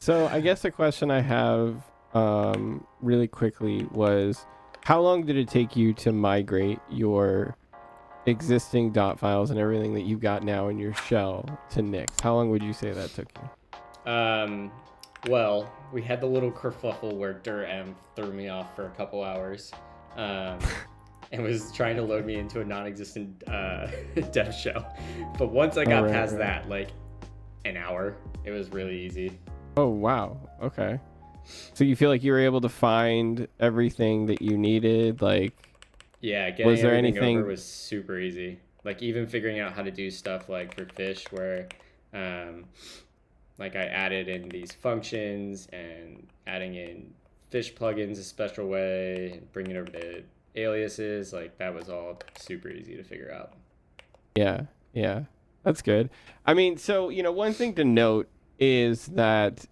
So I guess the question I have really quickly was, how long did it take you to migrate your existing dot files and everything that you got now in your shell to Nix? How long would you say that took you? Um, well, we had the little kerfuffle where dirm threw me off for a couple hours, um, and was trying to load me into a non-existent dev shell. But once I Oh, got right, past right. that, like an hour, it was really easy. Oh, wow. Okay. So you feel like you were able to find everything that you needed? Like, Yeah, getting was there everything over anything? was super easy. Like even figuring out how to do stuff like for fish, where um, like I added in these functions and adding in fish plugins a special way and bringing over the aliases, like that was all super easy to figure out. Yeah, yeah. That's good. I mean, so, one thing to note is that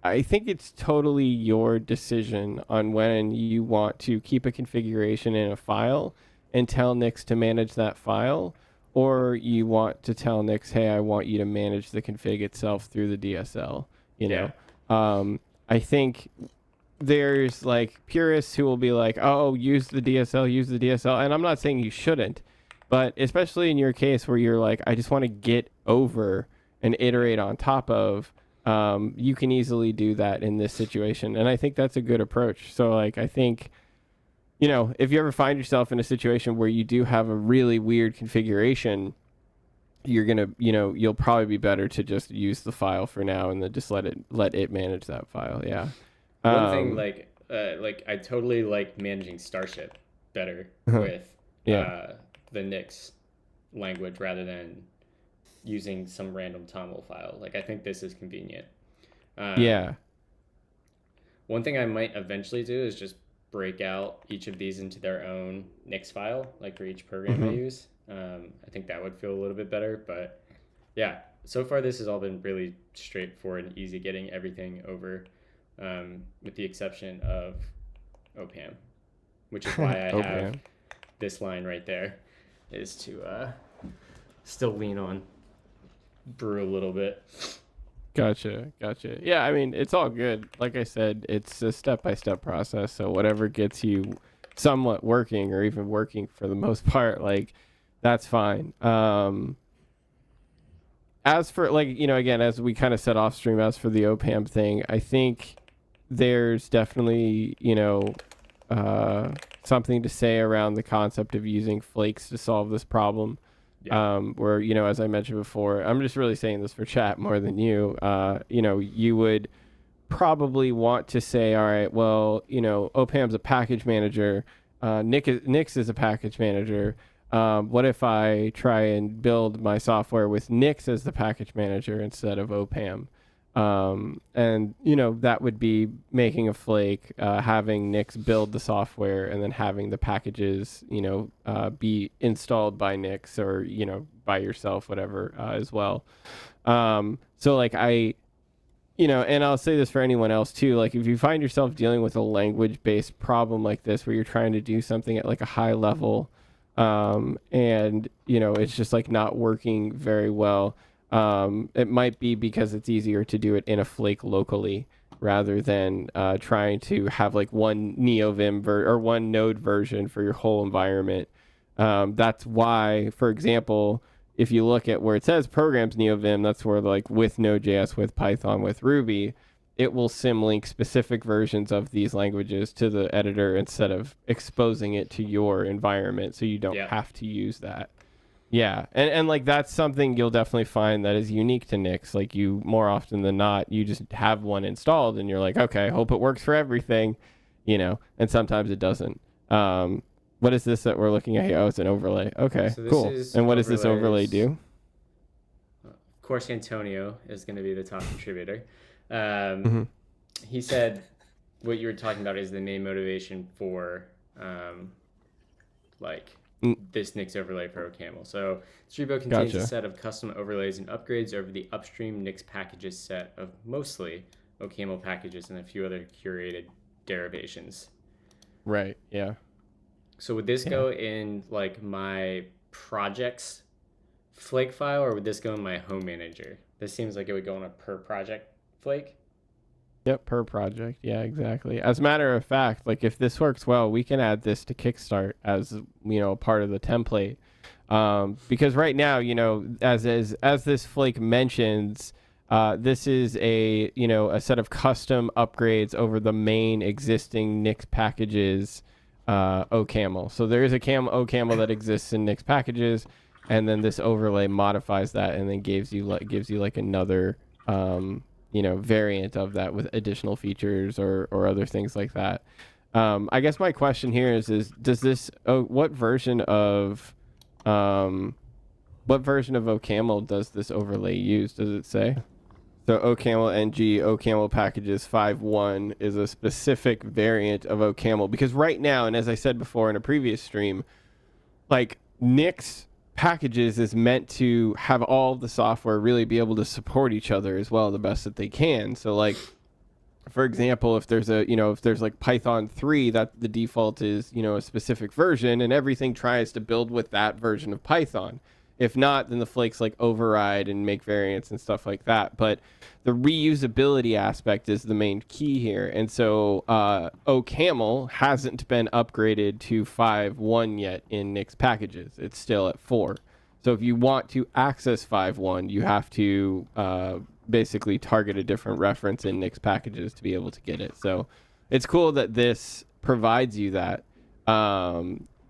I think it's totally your decision on when you want to keep a configuration in a file and tell Nix to manage that file, or you want to tell Nix, hey, I want you to manage the config itself through the DSL. You Yeah. know, I think there's like purists who will be like, oh, use the DSL, use the DSL. And I'm not saying you shouldn't, but especially in your case where you're like, I just want to get over and iterate on top of, you can easily do that in this situation. And I think that's a good approach. So, like, I think, if you ever find yourself in a situation where you do have a really weird configuration, you're going to, you'll probably be better to just use the file for now and then just let it manage that file. Yeah. One thing Um, like I totally like managing Starship better uh-huh. with Yeah. the Nix language rather than using some random toml file. Like I think this is convenient. Um, Yeah. One thing I might eventually do is just break out each of these into their own Nix file, like for each program I Hmm. use. I think that would feel a little bit better. But yeah, so far this has all been really straightforward and easy getting everything over, with the exception of OPAM, which is why I have OPAM. this line right there, is to still lean on brew a little bit. Gotcha. Gotcha. Yeah, I mean, it's all good. Like I said, it's a step by step process. So whatever gets you somewhat working or even working for the most part, like that's fine. As for like, again, as we kind of said off stream, as for the OPAM thing, I think there's definitely, uh, something to say around the concept of using flakes to solve this problem. Yeah. Where, as I mentioned before, I'm just really saying this for chat more than you. You would probably want to say, all right, well, OPAM's a package manager, Nix is a package manager. What if I try and build my software with Nix as the package manager instead of OPAM? And that would be making a flake, having Nix build the software, and then having the packages, be installed by Nix or by yourself, whatever, as well. So like and I'll say this for anyone else too. Like if you find yourself dealing with a language-based problem like this, where you're trying to do something at like a high level, and it's just like not working very well. It might be because it's easier to do it in a flake locally rather than trying to have like one Neovim or one node version for your whole environment. That's why, for example, if you look at where it says programs Neovim, that's where like with Node.js, with Python, with Ruby, it will symlink specific versions of these languages to the editor instead of exposing it to your environment, so you don't Yeah. have to use that. Yeah, and like that's something you'll definitely find that is unique to Nix. Like you, more often than not, you just have one installed and you're like, okay, hope it works for everything, and sometimes it doesn't. What is this that we're looking at here? Oh, it's an overlay. Okay, So this cool. is And what does this overlay overlays. do? Of course, Antonio is going to be the top contributor. Um, Mm-hmm. he said what you were talking about is the main motivation for like this Nix overlay for OCaml. So Stribo contains a Gotcha. set of custom overlays and upgrades over the upstream Nix packages set of mostly OCaml packages and a few other curated derivations. Right. Yeah. So would this Yeah. go in like my projects Flake file, or would this go in my home manager? This seems like it would go in a per project Flake. Yep, per project. Yeah, exactly. As a matter of fact, like if this works well, we can add this to Kickstart as a part of the template. Because right now, as this Flake mentions, this is a set of custom upgrades over the main existing Nix packages OCaml. So there is a OCaml that exists in Nix packages, and then this overlay modifies that and then gives you like another variant of that with additional features or other things like that. I guess my question here is does this um, what version of OCaml does this overlay use? Does it say? So OCaml NG OCaml packages 5.1 is a specific variant of OCaml because right now, and as I said before in a previous stream, like Nix packages is meant to have all of the software really be able to support each other as well the best that they can. So like for example, if there's like Python 3, that the default is, a specific version and everything tries to build with that version of Python. If not, then the flakes like override and make variants and stuff like that. But the reusability aspect is the main key here. And so OCaml hasn't been upgraded to 5.1 yet in Nix packages. It's still at 4. So if you want to access 5.1, you have to basically target a different reference in Nix packages to be able to get it. So it's cool that this provides you that.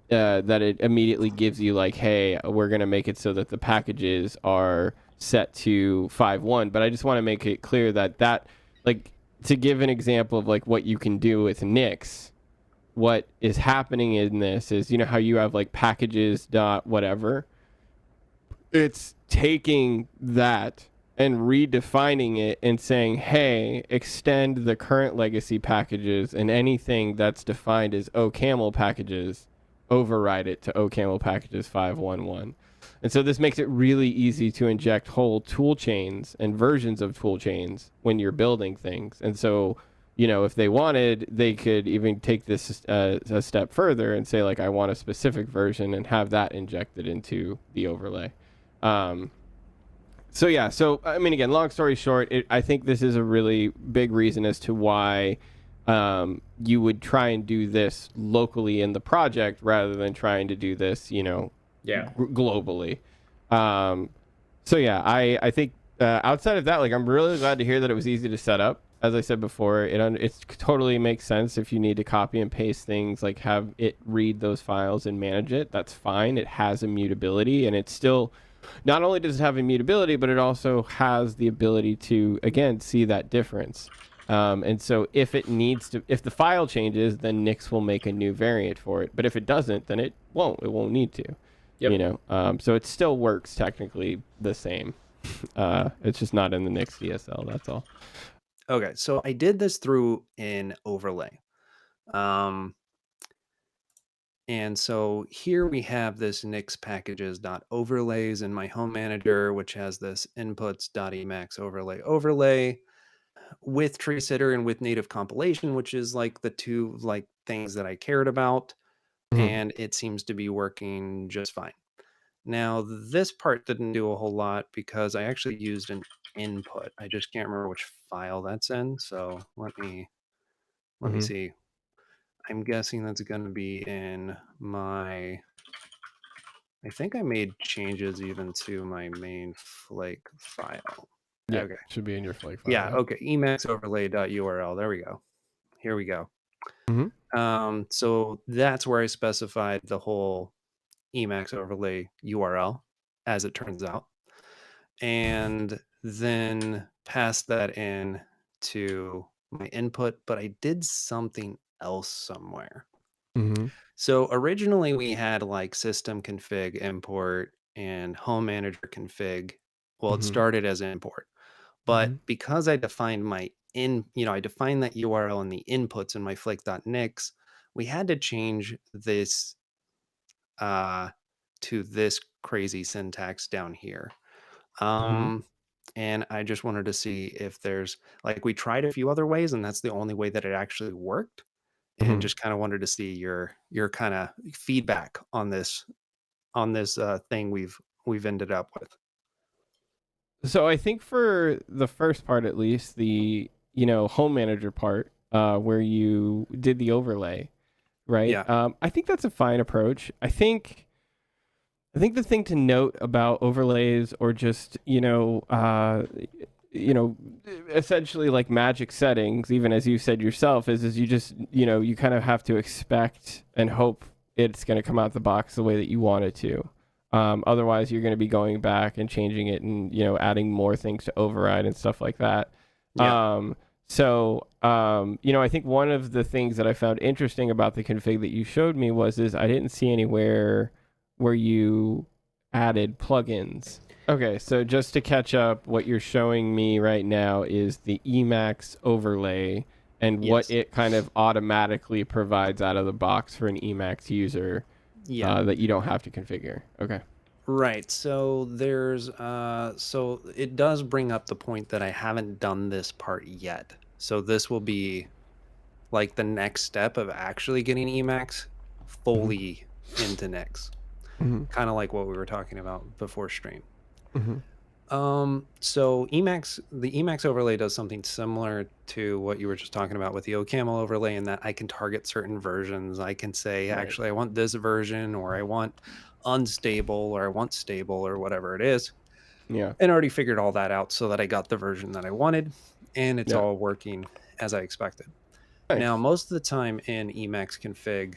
That it immediately gives you like, hey, we're going to make it so that the packages are set to 5.1. But I just want to make it clear that like to give an example of like what you can do with Nix, what is happening in this is, how you have like packages dot whatever. It's taking that and redefining it and saying, hey, extend the current legacy packages and anything that's defined as OCaml packages, override it to OCaml packages 5.1.1. And so this makes it really easy to inject whole tool chains and versions of tool chains when you're building things. And so, if they wanted, they could even take this a step further and say, like, I want a specific version and have that injected into the overlay. So I mean, again, long story short, I think this is a really big reason as to why you would try and do this locally in the project rather than trying to do this, globally. I think outside of that, like, I'm really glad to hear that it was easy to set up. As I said before, it totally makes sense if you need to copy and paste things, like have it read those files and manage it. That's fine. It has immutability, and it's still. Not only does it have immutability, but it also has the ability to, again, see that difference. And so if the file changes, then Nix will make a new variant for it. But if it doesn't, then it won't need to, Yep. So it still works technically the same. It's just not in the Nix DSL. That's all. Okay. So I did this through an overlay. And so here we have this Nix packages.overlays in my home manager, which has this inputs.emacs overlay with tree sitter and with native compilation, which is like the two like things that I cared about. Mm-hmm. And it seems to be working just fine. Now, this part didn't do a whole lot because I actually used an input. I just can't remember which file that's in. So let me see. I'm guessing that's going to be in my. I think I made changes even to my main Flake file. Yeah, okay. Should be in your Flake file. Yeah, okay. Emacs overlay.url. There we go. Here we go. Mm-hmm. So that's where I specified the whole Emacs overlay URL, as it turns out, and then passed that in to my input, but I did something else somewhere. Mm-hmm. So originally we had like system config import and home manager config. Well, it started as import, but because I defined I defined that URL in the inputs in my flake.nix, we had to change this to this crazy syntax down here. And I just wanted to see if there's like, we tried a few other ways and that's the only way that it actually worked. And just kind of wanted to see your kind of feedback on this thing we've ended up with. So I think for the first part, at least, the home manager part where you did the overlay, right? Yeah. I think that's a fine approach. I think the thing to note about overlays or just, essentially like magic settings, even as you said yourself, is you just, you kind of have to expect and hope it's going to come out the box the way that you want it to. Otherwise, you're going to be going back and changing it and, adding more things to override and stuff like that. Yeah. I think one of the things that I found interesting about the config that you showed me is I didn't see anywhere where you added plugins. Okay, so just to catch up, what you're showing me right now is the Emacs overlay and what it kind of automatically provides out of the box for an Emacs user that you don't have to configure. Okay. Right. So there's so it does bring up the point that I haven't done this part yet. So this will be like the next step of actually getting Emacs fully into Nix. Kind of like what we were talking about before stream. So the Emacs overlay does something similar to what you were just talking about with the OCaml overlay, in that I can target certain versions. I can say, actually, I want this version, or I want unstable, or I want stable, or whatever it is. Yeah. And already figured all that out so that I got the version that I wanted, and it's all working as I expected. Nice. Now, most of the time in Emacs config,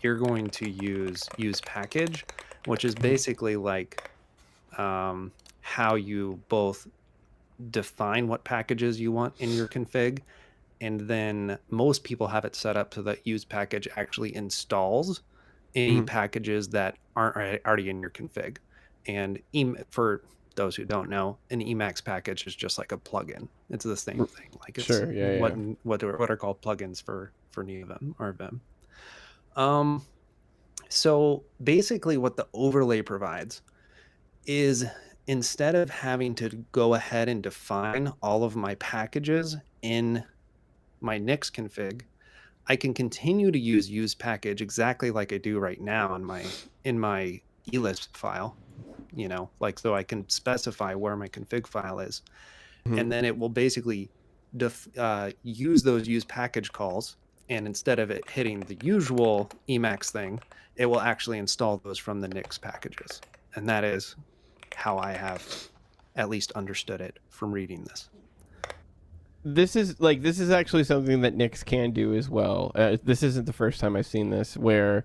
you're going to use package, which is basically like how you both define what packages you want in your config, and then most people have it set up so that use package actually installs any packages that aren't already in your config. And for those who don't know, an Emacs package is just like a plugin. It's the same thing. Like it's what are called plugins for Neovim or Vim. So basically what the overlay provides is, instead of having to go ahead and define all of my packages in my Nix config, I can continue to use package exactly like I do right now in my elisp file, so I can specify where my config file is. And then it will basically use those use package calls, and instead of it hitting the usual Emacs thing, it will actually install those from the Nix packages. And that is how I have at least understood it from reading this. This is actually something that Nix can do as well. This isn't the first time I've seen this, where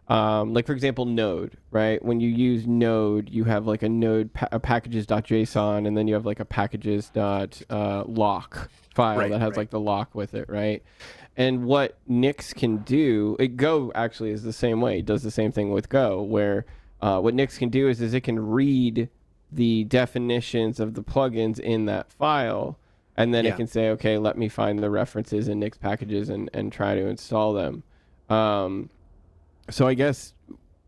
for example, Node, right? When you use Node, you have like a Node packages.json, and then you have like a packages.lock file that has like the lock with it, right? And what Nix can do, Go actually is the same way. It does the same thing with Go, where what Nix can do is it can read the definitions of the plugins in that file, and then it can say, okay, let me find the references in Nix packages and try to install them. So I guess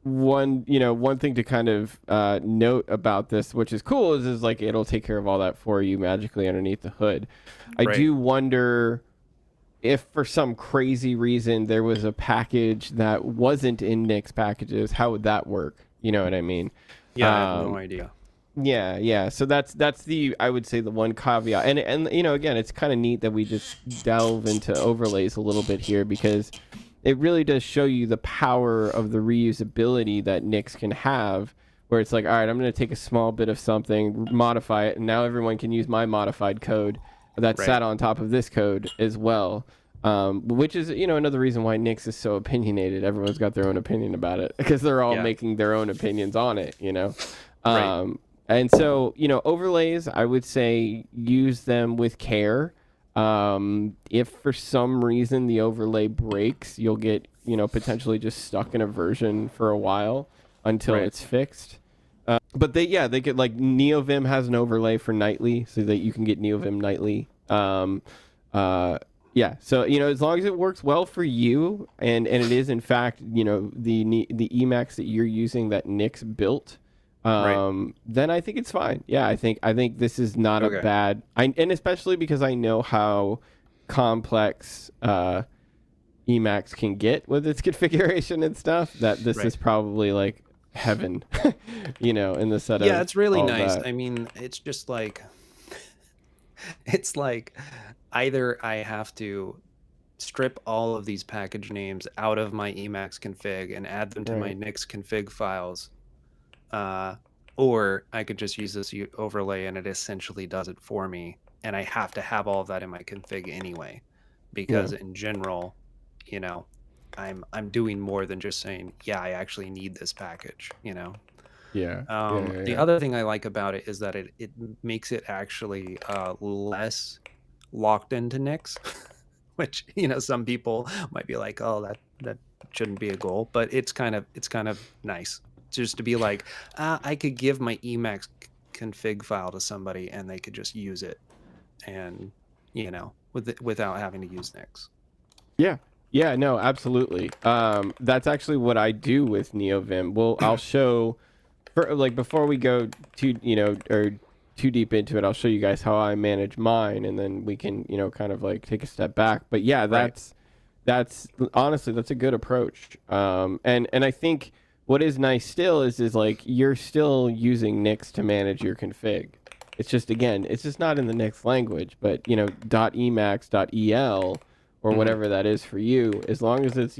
one thing to kind of note about this, which is cool, is like it'll take care of all that for you magically underneath the hood. I do wonder if for some crazy reason there was a package that wasn't in Nix packages, how would that work? You know what I mean? Yeah, I have no idea. Yeah. So that's I would say the one caveat. And again, it's kind of neat that we just delve into overlays a little bit here, because it really does show you the power of the reusability that Nix can have, where it's like, all right, I'm going to take a small bit of something, modify it, and now everyone can use my modified code that sat on top of this code as well. Which is, another reason why Nix is so opinionated. Everyone's got their own opinion about it, because they're all making their own opinions on it, And so, overlays, I would say use them with care. If for some reason the overlay breaks, you'll get, potentially just stuck in a version for a while until it's fixed. But they get, like, Neovim has an overlay for nightly, so that you can get Neovim nightly. So, as long as it works well for you, and it is, in fact, the Emacs that you're using that Nix built, then I think it's fine. Yeah, I think this is not a bad, and especially because I know how complex Emacs can get with its configuration and stuff, that this is probably like heaven, in the setup. Yeah, it's really nice. That. I mean, it's just like, It's like either I have to strip all of these package names out of my Emacs config and add them to my Right. Nix config files, uh, or I could just use this overlay and it essentially does it for me. And I have to have all of that in my config anyway, Yeah. because in general, you know, I'm doing more than just saying, yeah, I actually need this package, you know. Yeah. Yeah. Yeah. The Yeah. other thing I like about it is that it makes it actually less locked into Nix, which, you know, some people might be like, oh, that shouldn't be a goal, but it's kind of nice just to be like, I could give my Emacs config file to somebody and they could just use it, and you know, without having to use Nix. Yeah. Yeah, no, absolutely. That's actually what I do with Neovim. Well, I'll show for like before we go too, or too deep into it, I'll show you guys how I manage mine, and then we can, kind of like take a step back. But yeah, Right. that's honestly that's a good approach. And I think what is nice still is like you're still using Nix to manage your config. It's just again, it's just not in the Nix language, but .emacs.el or whatever that is for you, as long as it's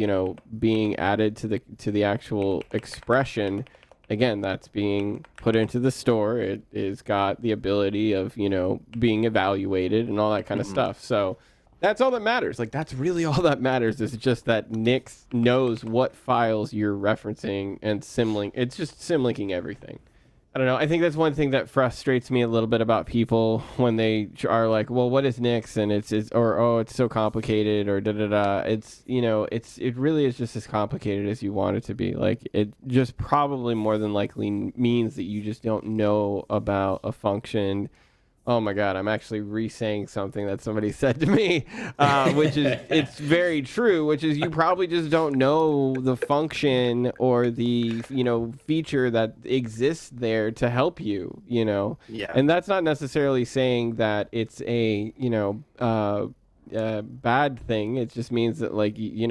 being added to the actual expression. Again, that's being put into the store. It is got the ability of being evaluated and all that kind of stuff. So that's all that matters. Like that's really all that matters, is just that Nix knows what files you're referencing and symlink. It's just symlinking everything. I don't know. I think that's one thing that frustrates me a little bit about people when they are like, "Well, what is Nix?" and it's or "Oh, it's so complicated," or da da da. It's it really is just as complicated as you want it to be. Like it just probably more than likely means that you just don't know about a function. Oh my God, I'm actually re-saying something that somebody said to me, which is, it's very true, which is you probably just don't know the function or the, feature that exists there to help you, Yeah. And that's not necessarily saying that it's a, bad thing. It just means that like, you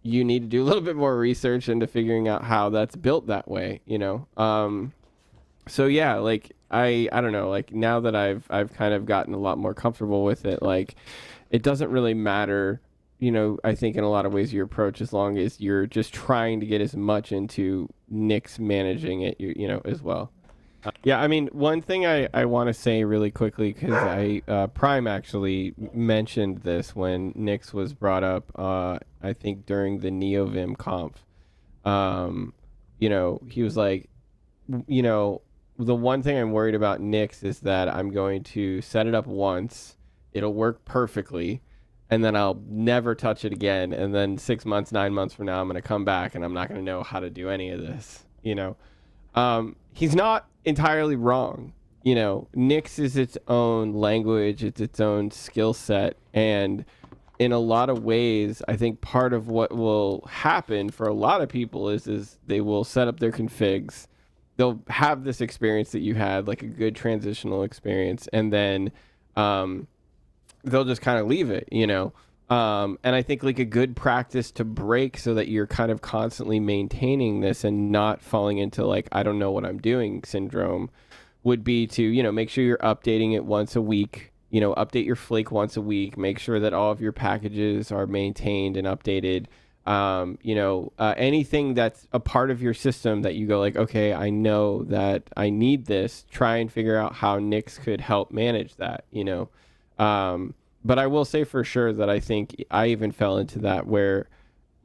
need to do a little bit more research into figuring out how that's built that way, so yeah, like I don't know, like now that I've kind of gotten a lot more comfortable with it, like it doesn't really matter, I think in a lot of ways your approach, as long as you're just trying to get as much into Nix managing it, as well. Yeah, I mean, one thing I want to say really quickly, because Prime actually mentioned this when Nix was brought up, I think during the Neovim conf. He was like, you know, the one thing I'm worried about Nix is that I'm going to set it up once, it'll work perfectly, and then I'll never touch it again. And then 6 months, 9 months from now, I'm going to come back and I'm not going to know how to do any of this. He's not entirely wrong. Nix is its own language, it's its own skill set, and in a lot of ways, I think part of what will happen for a lot of people is they will set up their configs, they'll have this experience that you had, like a good transitional experience, and then they'll just kind of leave it, and I think like a good practice to break so that you're kind of constantly maintaining this and not falling into like, I don't know what I'm doing syndrome, would be to, make sure you're updating it once a week, update your Flake once a week, make sure that all of your packages are maintained and updated. Anything that's a part of your system that you go like, okay, I know that I need this, try and figure out how Nix could help manage that, but I will say for sure that I think I even fell into that where,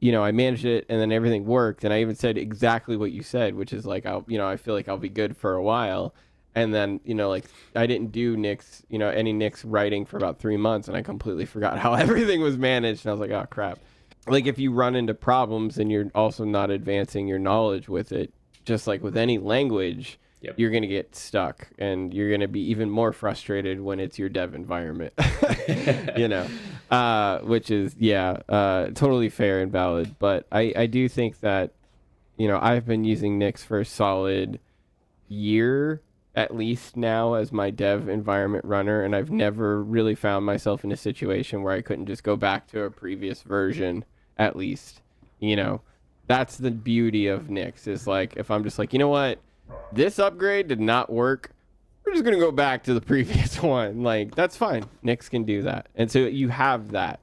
I managed it and then everything worked. And I even said exactly what you said, which is like, I feel like I'll be good for a while. And then, like I didn't do Nix, any Nix writing for about 3 months, and I completely forgot how everything was managed. And I was like, oh crap. Like if you run into problems and you're also not advancing your knowledge with it, just like with any language, Yep. you're going to get stuck and you're going to be even more frustrated when it's your dev environment, which is, totally fair and valid. But I do think that, I've been using Nix for a solid year at least now as my dev environment runner, and I've never really found myself in a situation where I couldn't just go back to a previous version at least. That's the beauty of Nix, is like if I'm just like, you know what, this upgrade did not work, we're just going to go back to the previous one. Like, that's fine. Nix can do that. And so you have that.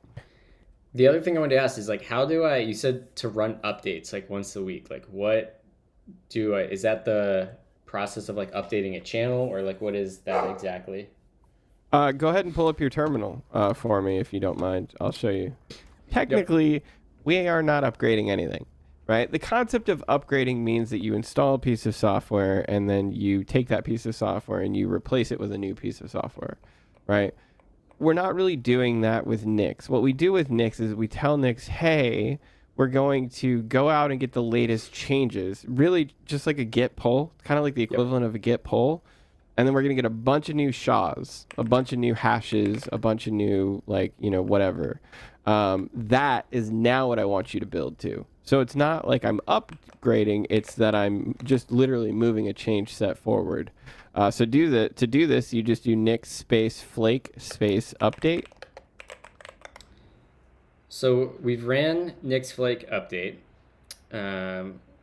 The other thing I wanted to ask is like, how do I, you said to run updates like once a week. Like what is that the process of like updating a channel or like what is that exactly? Go ahead and pull up your terminal for me if you don't mind. I'll show you. Technically, we are not upgrading anything, right? The concept of upgrading means that you install a piece of software and then you take that piece of software and you replace it with a new piece of software, right? We're not really doing that with Nix. What we do with Nix is we tell Nix, hey, we're going to go out and get the latest changes, really just like a git pull, kind of like the equivalent of a git pull. And then we're going to get a bunch of new SHAs, a bunch of new hashes, a bunch of new, like, whatever. That is now what I want you to build to. So it's not like I'm upgrading, it's that I'm just literally moving a change set forward. So to do this, you just do nix space flake space update. So we've ran nix flake update.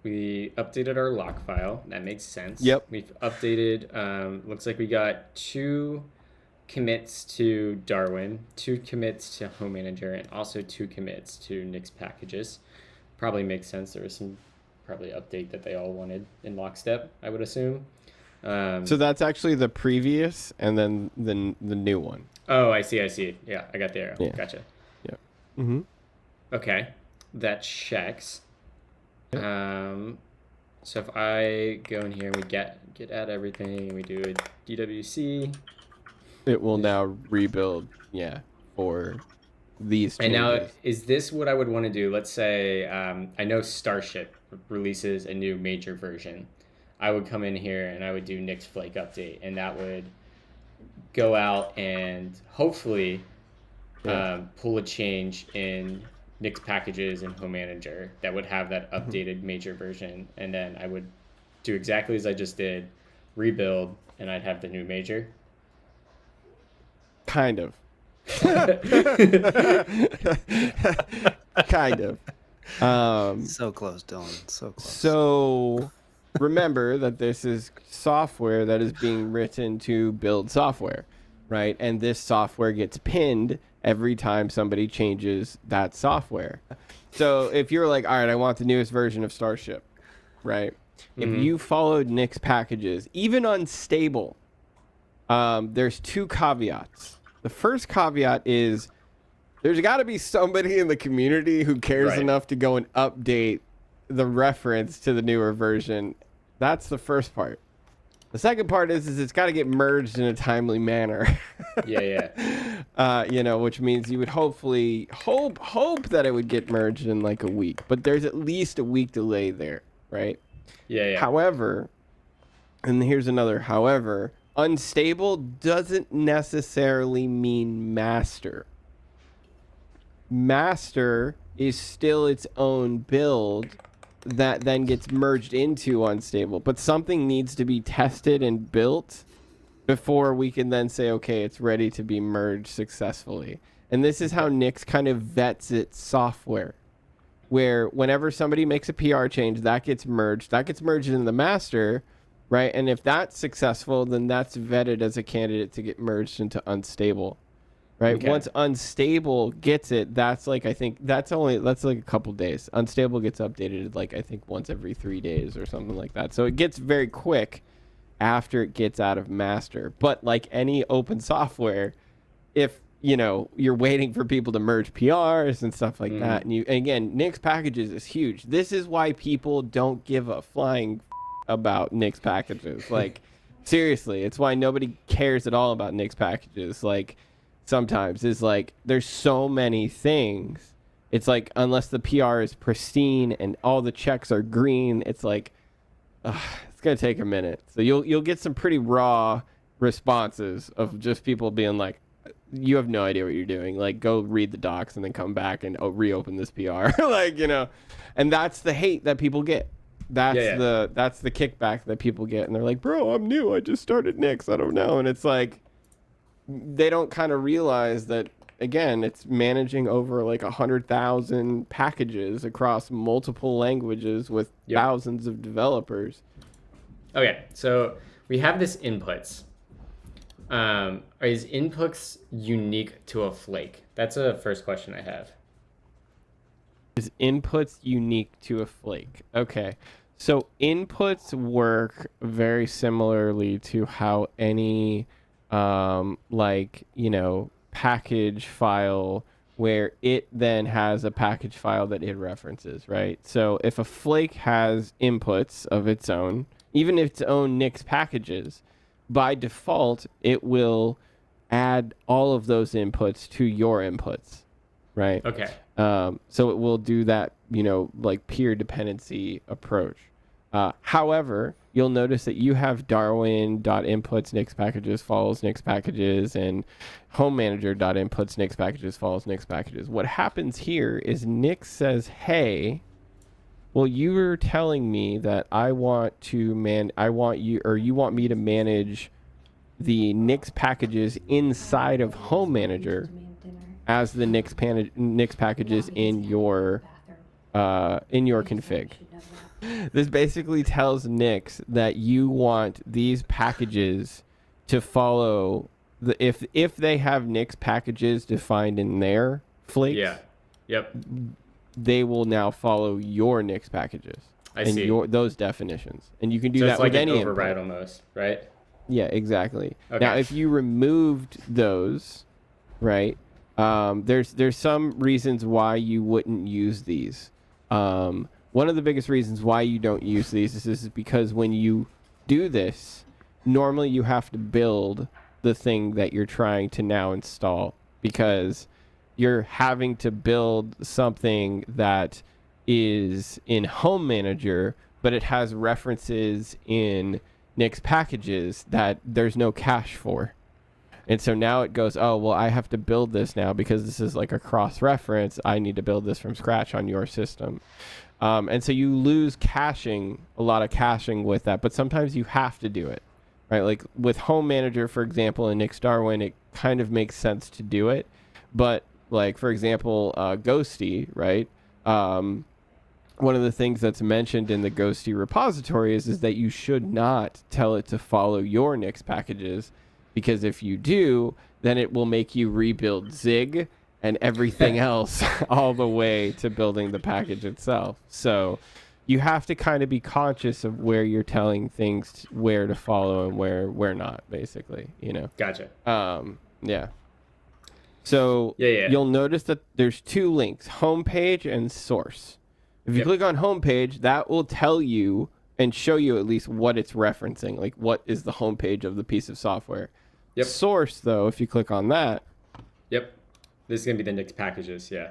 We updated our lock file. That makes sense. Yep. We've updated, looks like we got 2 commits to Darwin, 2 commits to Home Manager, and also 2 commits to Nix packages. Probably makes sense. There was some probably update that they all wanted in lockstep, I would assume. So that's actually the previous and then the new one. Oh, I see. Yeah, I got the arrow. Yeah. Gotcha. Yeah. Mm-hmm. Okay, that checks. Yep. So if I go in here and we get at everything, and we do a DWC, it will now rebuild. Yeah, for these changes. And now, is this what I would want to do? Let's say I know Starship releases a new major version. I would come in here and I would do Nix Flake update, and that would go out and hopefully pull a change in Nix packages and Home Manager that would have that updated major version, and then I would do exactly as I just did, rebuild, and I'd have the new major. Kind of. Kind of. So close, Dylan. So close. So remember that this is software that is being written to build software, right? And this software gets pinned every time somebody changes that software. So if you're like, all right, I want the newest version of Starship, right? If you followed Nix packages, even unstable, there's 2 caveats. The first caveat is there's got to be somebody in the community who cares enough to go and update the reference to the newer version. That's the first part. The second part is it's got to get merged in a timely manner. Which means you would hopefully hope that it would get merged in like a week, but there's at least a week delay there, right? Yeah. However, and here's another however, unstable doesn't necessarily mean master. Master is still its own build that then gets merged into unstable, but something needs to be tested and built before we can then say, okay, it's ready to be merged successfully. And this is how Nix kind of vets its software, where whenever somebody makes a PR change, that gets merged into the master, right? And if that's successful, then that's vetted as a candidate to get merged into unstable. Right. Okay. Once unstable gets it, that's like, I think that's like a couple days. Unstable gets updated like, I think once every 3 days or something like that. So it gets very quick after it gets out of master. But like any open software, if you're waiting for people to merge PRs and stuff like that, and again, Nix packages is huge. This is why people don't give a flying about Nix packages. Like seriously, it's why nobody cares at all about Nix packages. Like, sometimes is like there's so many things, it's like unless the PR is pristine and all the checks are green, it's like it's gonna take a minute. So you'll get some pretty raw responses of just people being like, you have no idea what you're doing, like go read the docs and then come back and reopen this PR. Like, and that's the hate that people get. That's the kickback that people get, and they're like, bro, I'm new, I just started Nix, I don't know. And it's like they don't kind of realize that, again, it's managing over like 100,000 packages across multiple languages with thousands of developers. Okay, so we have this inputs. Is inputs unique to a flake? That's a first question I have. Is inputs unique to a flake? Okay. So inputs work very similarly to how any package file where it then has a package file that it references, right? So if a flake has inputs of its own, even its own Nix packages, by default it will add all of those inputs to your inputs, right? Okay. So it will do that, like peer dependency approach. However, you'll notice that you have Darwin.inputs Nix packages follows Nix packages and home manager.inputs Nix packages follows Nix packages. What happens here is Nix says, hey, well, you were telling me that you want me to manage the Nix packages inside of home manager as the Nix packages in your config. This basically tells Nix that you want these packages to follow if they have Nix packages defined in their flakes. Yeah. Yep. They will now follow your Nix packages those definitions, and you can do that like with any override input. almost, right? Yeah, exactly. Okay. Now, if you removed those, right? There's some reasons why you wouldn't use these. One of the biggest reasons why you don't use these is because when you do this, normally you have to build the thing that you're trying to now install, because you're having to build something that is in home manager, but it has references in Nix packages that there's no cache for. And so now it goes, oh, well, I have to build this now because this is like a cross-reference. I need to build this from scratch on your system. And so you lose a lot of caching with that, but sometimes you have to do it, right? Like with Home Manager, for example, in Nix Darwin, it kind of makes sense to do it. But like, for example, Ghosty, right? One of the things that's mentioned in the Ghosty repository is that you should not tell it to follow your Nix packages, because if you do, then it will make you rebuild Zig and everything else all the way to building the package itself. So you have to kind of be conscious of where you're telling things where to follow and where not, basically, Gotcha. Yeah. So you'll notice that there's two links, homepage and source. If you click on homepage, that will tell you and show you at least what it's referencing, like what is the homepage of the piece of software. Yep. Source, though, if you click on that. Yep. This is going to be the Nix packages, yeah.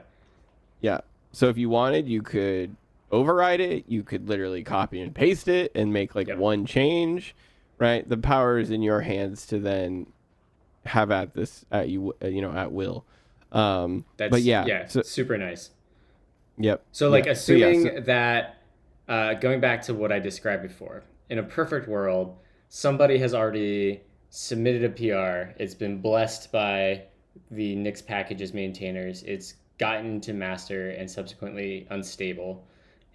Yeah. So if you wanted, you could override it. You could literally copy and paste it and make one change, right? The power is in your hands to then have at will. But yeah. So, super nice. Yep. So assuming that, going back to what I described before, in a perfect world, somebody has already submitted a PR. It's been blessed by the Nix packages maintainers. It's gotten to master and subsequently unstable,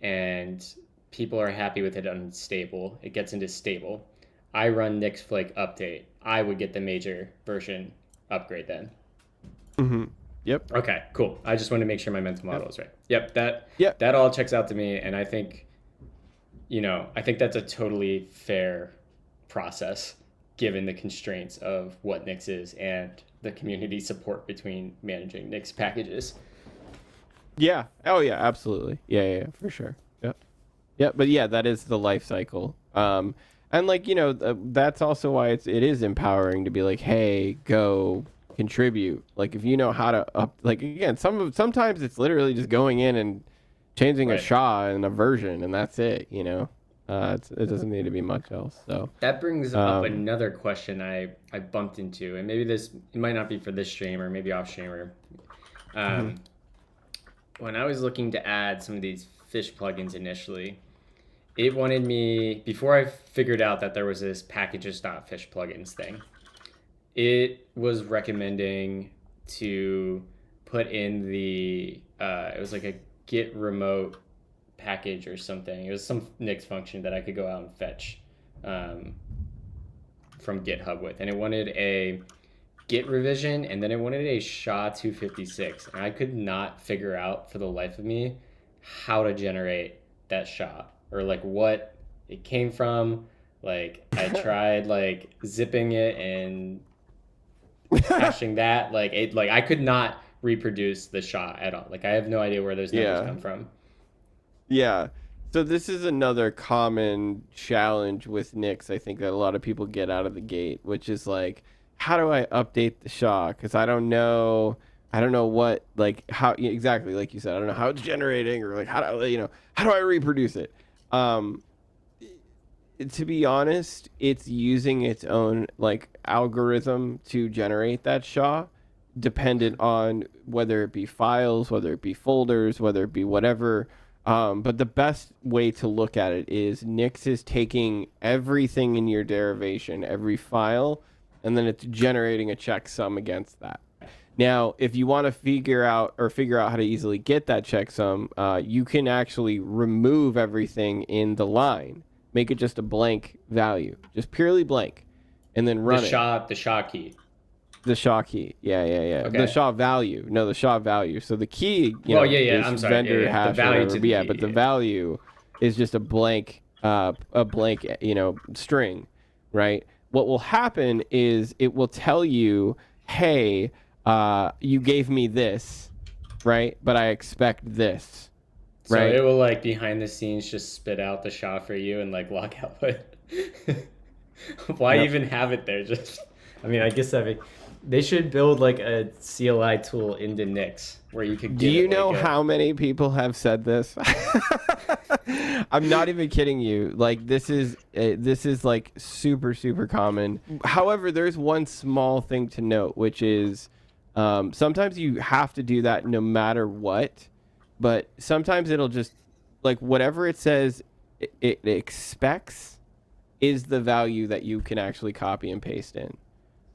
and people are happy with it unstable. It gets into stable. I run Nix Flake update. I would get the major version upgrade then. Mm-hmm. Yep. Okay, cool. I just wanted to make sure my mental model is right. Yep, Yep. That all checks out to me, and I think, that's a totally fair process given the constraints of what Nix is and the community support between managing Nix packages. Yeah. Oh yeah, absolutely. Yeah, for sure. Yep. Yep. But yeah, that is the life cycle. And that's also why it is empowering to be like, hey, go contribute. Like if you know how to again, sometimes it's literally just going in and changing a SHA and a version, and that's it. It doesn't need to be much else. So that brings up another question I bumped into, and maybe it might not be for this stream or maybe off streamer. When I was looking to add some of these fish plugins initially, it wanted me, before I figured out that there was this packages.fish plugins thing, it was recommending to put in the it was like a get remote package or something. It was some Nix function that I could go out and fetch from GitHub with, and it wanted a Git revision, and then it wanted a SHA-256, and I could not figure out for the life of me how to generate that SHA, or like what it came from. Like I tried like zipping it and hashing that, like I could not reproduce the SHA at all. Like I have no idea where those numbers come from. Yeah. So this is another common challenge with Nix, I think, that a lot of people get out of the gate, which is like, how do I update the SHA? Because I don't know what, like, how exactly, like you said, I don't know how it's generating, or like how do I reproduce it? To be honest, it's using its own like algorithm to generate that SHA, dependent on whether it be files, whether it be folders, whether it be whatever. But the best way to look at it is Nix is taking everything in your derivation, every file, and then it's generating a checksum against that. Now, if you want to figure out how to easily get that checksum, you can actually remove everything in the line. Make it just a blank value, just purely blank, and then run the SHA key. The SHA key, yeah. Okay. The SHA value, the SHA value. So the key, is I'm sorry, vendor hash, the value whatever, to the key, but the value is just a blank, string, right? What will happen is it will tell you, hey, you gave me this, right? But I expect this. So right? It will like behind the scenes just spit out the SHA for you and like log output. Why even have it there? I guess they should build like a CLI tool into Nix where you could. Do you know how many people have said this? I'm not even kidding you. Like this is like super, super common. However, there's one small thing to note, which is sometimes you have to do that no matter what. But sometimes it'll just, like, whatever it says it expects is the value that you can actually copy and paste in.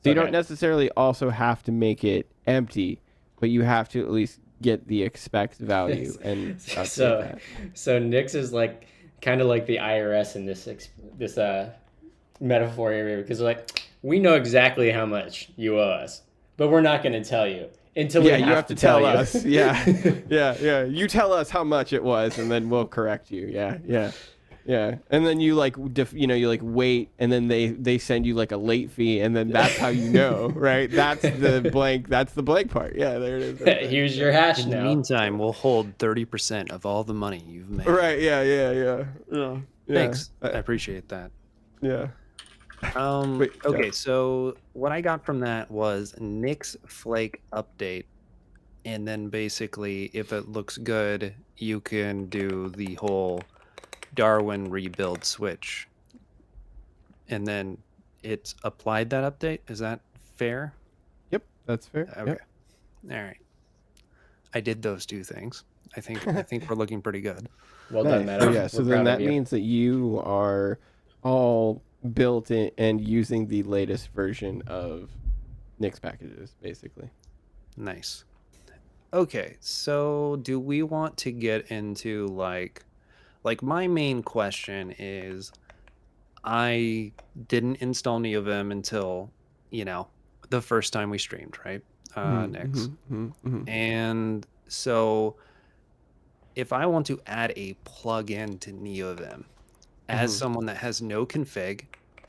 So you don't necessarily also have to make it empty, but you have to at least get the expect value. And so Nix is like kind of like the IRS in this metaphor area, because like, we know exactly how much you owe us, but we're not going to tell you. Until you have to tell us. Yeah. You tell us how much it was, and then we'll correct you. Yeah. And then you wait, and then they send you like a late fee, and then that's how you know, right? That's the blank. That's the blank part. Yeah, there it is. Right Here's your hash now. In the meantime, we'll hold 30% of all the money you've made. Right. Yeah. Thanks. I appreciate that. Yeah. Okay, so what I got from that was Nix Flake update, and then basically if it looks good, you can do the whole Darwin rebuild switch, and then it's applied that update. Is that fair? Yep, that's fair. Okay. Yep. All right. I did those two things. I think we're looking pretty good. Well done, Matt. Yeah, so then that means that you are all built in and using the latest version of Nix packages, basically. Nice. Okay, so do we want to get into like my main question is, I didn't install Neovim until the first time we streamed, right? Nix. And so if I want to add a plugin to Neovim as someone that has no config,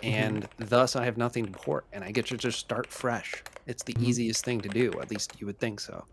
and thus I have nothing to port, and I get to just start fresh. It's the easiest thing to do, at least you would think so.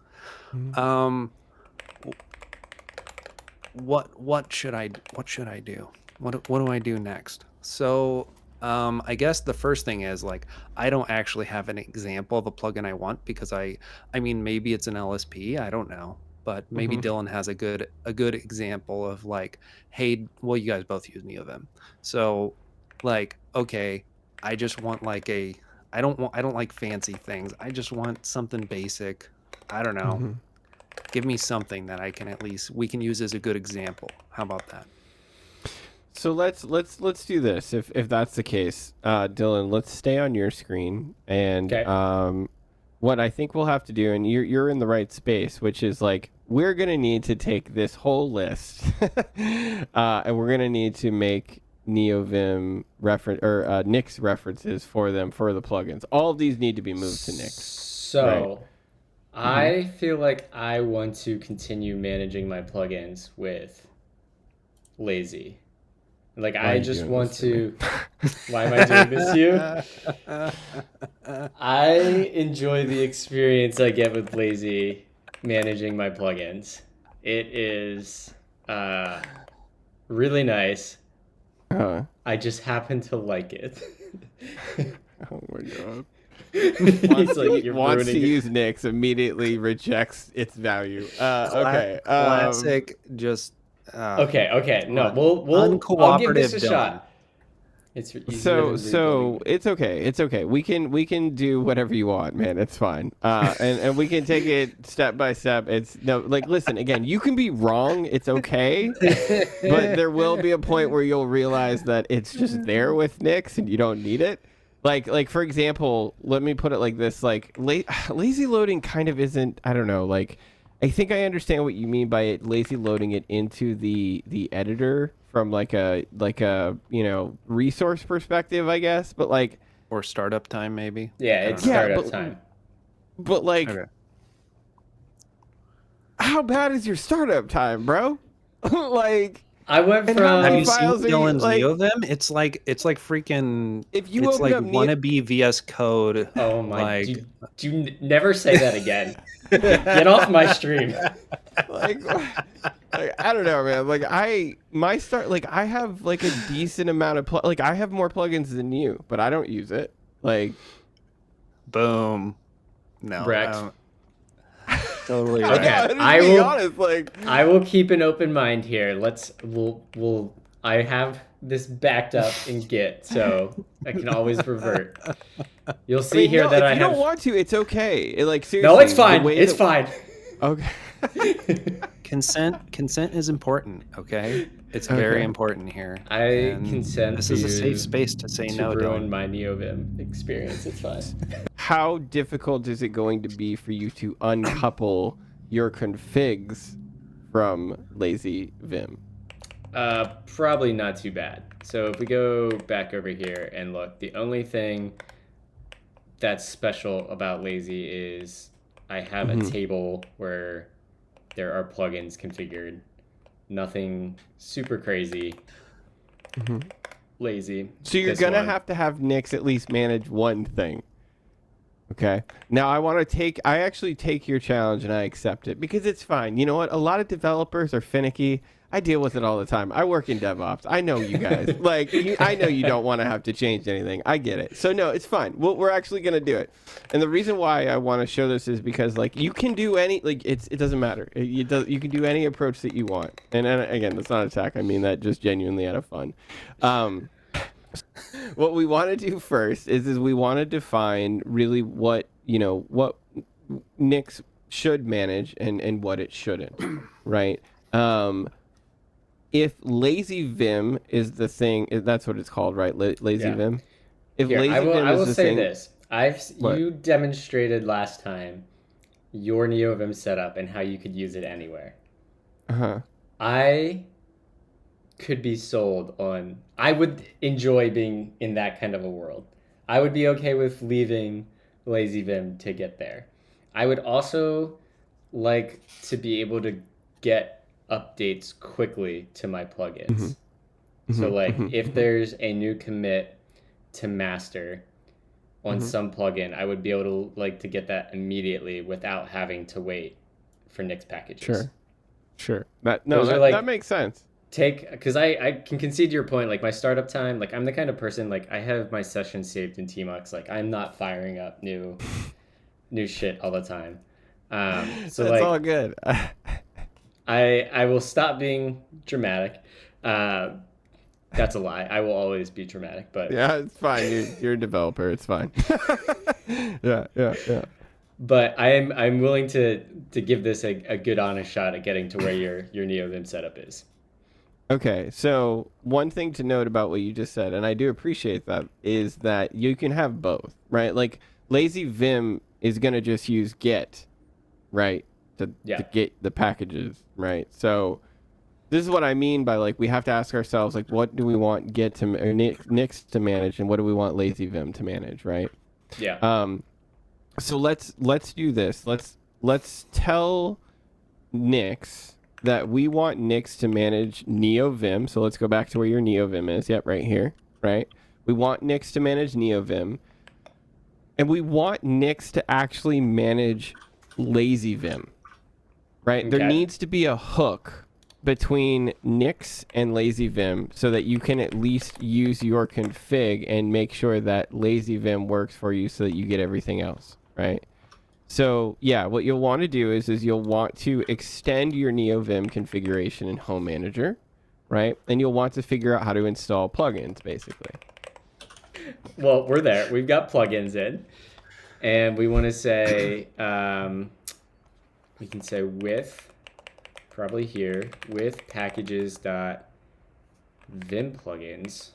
What should I do? What do I do next? So I guess the first thing is, like, I don't actually have an example of a plugin I want, because I mean, maybe it's an LSP, I don't know. But maybe Dylan has a good example of like, hey, well, you guys both use Neovim, so like, okay, I just want like I don't like fancy things. I just want something basic. I don't know. Give me something that we can use as a good example. How about that? So let's do this. If that's the case, Dylan, let's stay on your screen, and what I think we'll have to do, and you're in the right space, which is like, we're gonna need to take this whole list, and we're gonna need to make Neovim reference or Nix references for them for the plugins. All of these need to be moved to Nix. So I feel like I want to continue managing my plugins with lazy. Like Why are I you just doing want this to to. Why am I doing this to you? I enjoy the experience I get with lazy managing my plugins. It is really nice. I just happen to like it. Oh my god. He's like, you're Wants to ruining it. use Nix, immediately rejects its value. Okay. Classic. Just. Okay. No, I'll give this a uncooperative villain. shot. It's easier So than rebuilding. it's okay. It's okay. We can do whatever you want, man. It's fine. And we can take it step by step. It's no like listen, again, you can be wrong. It's okay. But there will be a point where you'll realize that it's just there with Nix and you don't need it. Like for example, let me put it like this, like lazy loading kind of isn't, I don't know, like I think I understand what you mean by it lazy loading it into the editor from like a resource perspective, I guess, but like Or startup time, maybe. Yeah, it's I don't know. startup but- time. but like Okay. how bad is your startup time, bro? Like I went And how Have many you from seen files are you, Dylan's like- Neovim? It's like freaking. if you It's open like up wannabe VS Code. oh my Like, never say that again. Get off my stream. like I don't know, man. Like I have like a decent amount of like I have more plugins than you, but I don't use it. Like boom. No. Wrecked. Totally. Okay. Right. just I be will- honest, like I will keep an open mind here. We'll I have this backed up in Git, so I can always revert. You'll see I mean, here no, that if I you have don't want to, it's okay. Like seriously, No, it's the fine. way It's that- fine. Okay. Consent is important. Okay, it's very important here. I And consent This for is a you safe space to say to no. ruin Don't. my Neovim experience. It's fine. How difficult is it going to be for you to uncouple your configs from lazy Vim? Probably not too bad. So if we go back over here and look, the only thing that's special about lazy is I have a table where there are plugins configured. Nothing super crazy. Lazy. So you're This gonna one. have to have Nix at least manage one thing. Okay. Now I actually take your challenge and I accept it because it's fine. You know what? A lot of developers are finicky. I deal with it all the time. I work in DevOps. I know you guys. I know you don't want to have to change anything. I get it. So no, it's fine. We're actually gonna do it. And the reason why I want to show this is because like you can do any it doesn't matter. You can do any approach that you want. And again, that's not an attack. I mean that just genuinely out of fun. What we want to do first is we want to define really what Nix should manage and what it shouldn't, right? If lazy Vim is the thing, that's what it's called, right? Lazy Yeah. Vim. If Here, lazy I Vim is will the say thing, this. What? You demonstrated last time your Neovim setup and how you could use it anywhere. uh-huh. I could be sold on. I would enjoy being in that kind of a world. I would be okay with leaving lazy Vim to get there. I would also like to be able to get updates quickly to my plugins. So like if there's a new commit to master on some plugin, I would be able to get that immediately without having to wait for Nix packages. Sure. Those are That makes sense. Because I can concede your point. Like my startup time, like I'm the kind of person, like I have my sessions saved in Emacs. Like I'm not firing up new shit all the time. So That's like all good. I will stop being dramatic. That's a lie. I will always be dramatic, but Yeah, it's fine. You're a developer. It's fine. Yeah. but I'm willing to give this a good honest shot at getting to where your Neovim setup is. Okay, so one thing to note about what you just said, and I do appreciate that, is that you can have both, right? Like lazy Vim is gonna just use get, right, to get the packages, right? So this is what I mean by like we have to ask ourselves like what do we want Git to or Nix to manage and what do we want Lazy Vim to manage, right? Yeah. So let's do this. Let's tell Nix that we want Nix to manage Neovim. So let's go back to where your Neovim is. Yep, right here, right? We want Nix to manage Neovim. And we want Nix to actually manage Lazy Vim, right? There Okay. needs to be a hook between Nix and Lazy Vim so that you can at least use your config and make sure that Lazy Vim works for you so that you get everything else, right? So yeah, what you'll want to do is you'll want to extend your Neovim configuration in Home Manager, right? And you'll want to figure out how to install plugins, basically. Well, we're there. We've got plugins in, and we want to say we can say with probably here with packages dot vim plugins.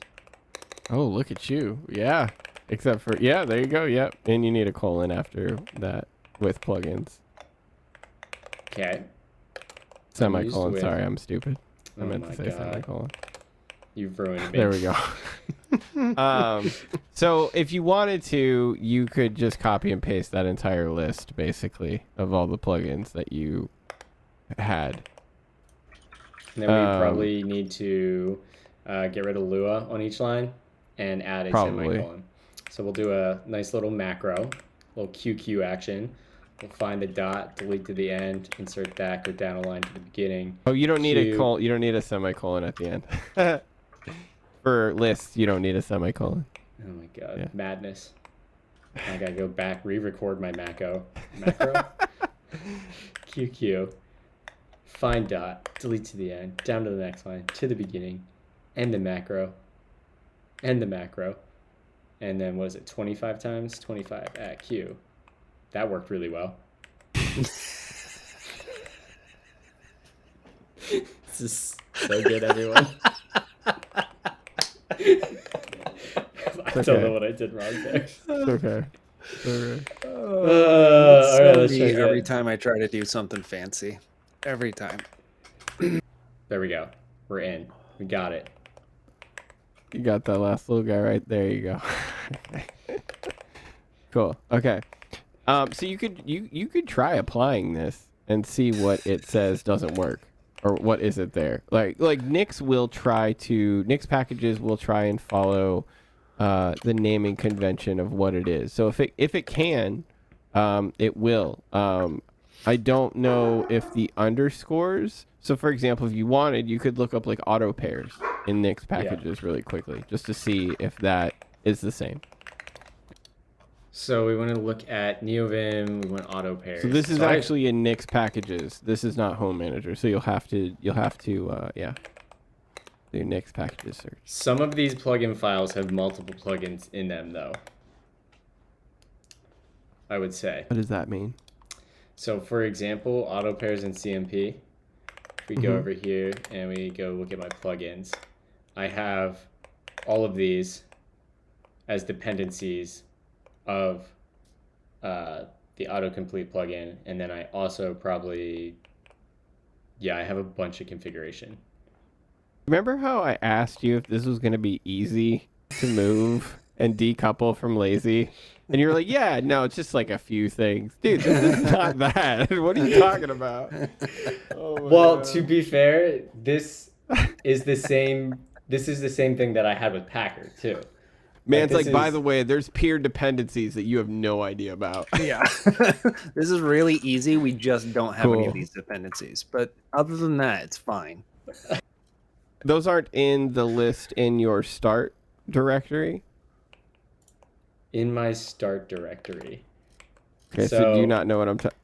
Oh, look at you. Yeah. Except for, yeah, there you go. Yep. And you need a colon after that with plugins. Okay. Semicolon. with. Sorry, I'm stupid. I Oh meant my to say God. semicolon. You've ruined me. There we go. So if you wanted to, you could just copy and paste that entire list, basically, of all the plugins that you had. And then we probably need to get rid of Lua on each line and add a semicolon. So we'll do a nice little macro, little QQ action. We'll find the dot, delete to the end, insert that, go down a line to the beginning. Oh, you don't need you don't need a semicolon at the end. For lists, you don't need a semicolon. Oh my God, Yeah. madness. I gotta go back, re-record my macro. QQ. Find dot, delete to the end, down to the next line, to the beginning, end the macro, end the macro. And then what is it, 25 times? 25 at Q. That worked really well. This is so good, everyone. I don't know what I did wrong there. Okay. It's all right, so let's me try every again. time I try to do something fancy. Every time. There we go. We're in. We got it. You got that last little guy right there. You go. Cool. Okay. So you could try applying this and see what it says doesn't work or what isn't there. Like Nix packages will try and follow the naming convention of what it is. So if it can, it will. I don't know if the underscores. So for example, if you wanted, you could look up like auto pairs in Nix packages really quickly just to see if that is the same. So we want to look at Neovim. We want auto pairs. So this is actually in Nix packages. This is not Home Manager. So you'll have to do Nix packages search. Some of these plugin files have multiple plugins in them, though. I would say. What does that mean? So for example, auto pairs in CMP. If we go over here and we go look at my plugins, I have all of these as dependencies of the autocomplete plugin, and then I also probably, I have a bunch of configuration. Remember how I asked you if this was going to be easy to move and decouple from lazy? And you're like, yeah, no, it's just like a few things. Dude, this is not that. What are you talking about? Oh Well, God. to be fair, this is the same thing that I had with Packer too. Man, it's this like, by is- the way, there's peer dependencies that you have no idea about. Yeah. This is really easy. We just don't have any Cool. of these dependencies. But other than that, it's fine. Those aren't in the list in your start directory. in my start directory. Okay, so do you not know what I'm talking?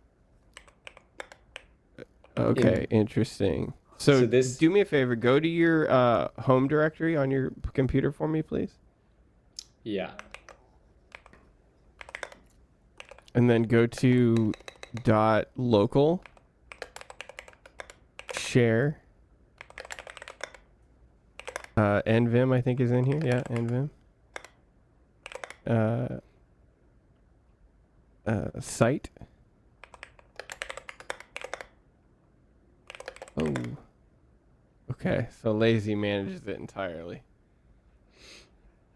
Okay, interesting. So do me a favor, go to your home directory on your computer for me, please. Yeah. And then go to .local share. NVim, I think, is in here. Yeah, NVim. Site. Oh. Okay, so lazy manages it entirely.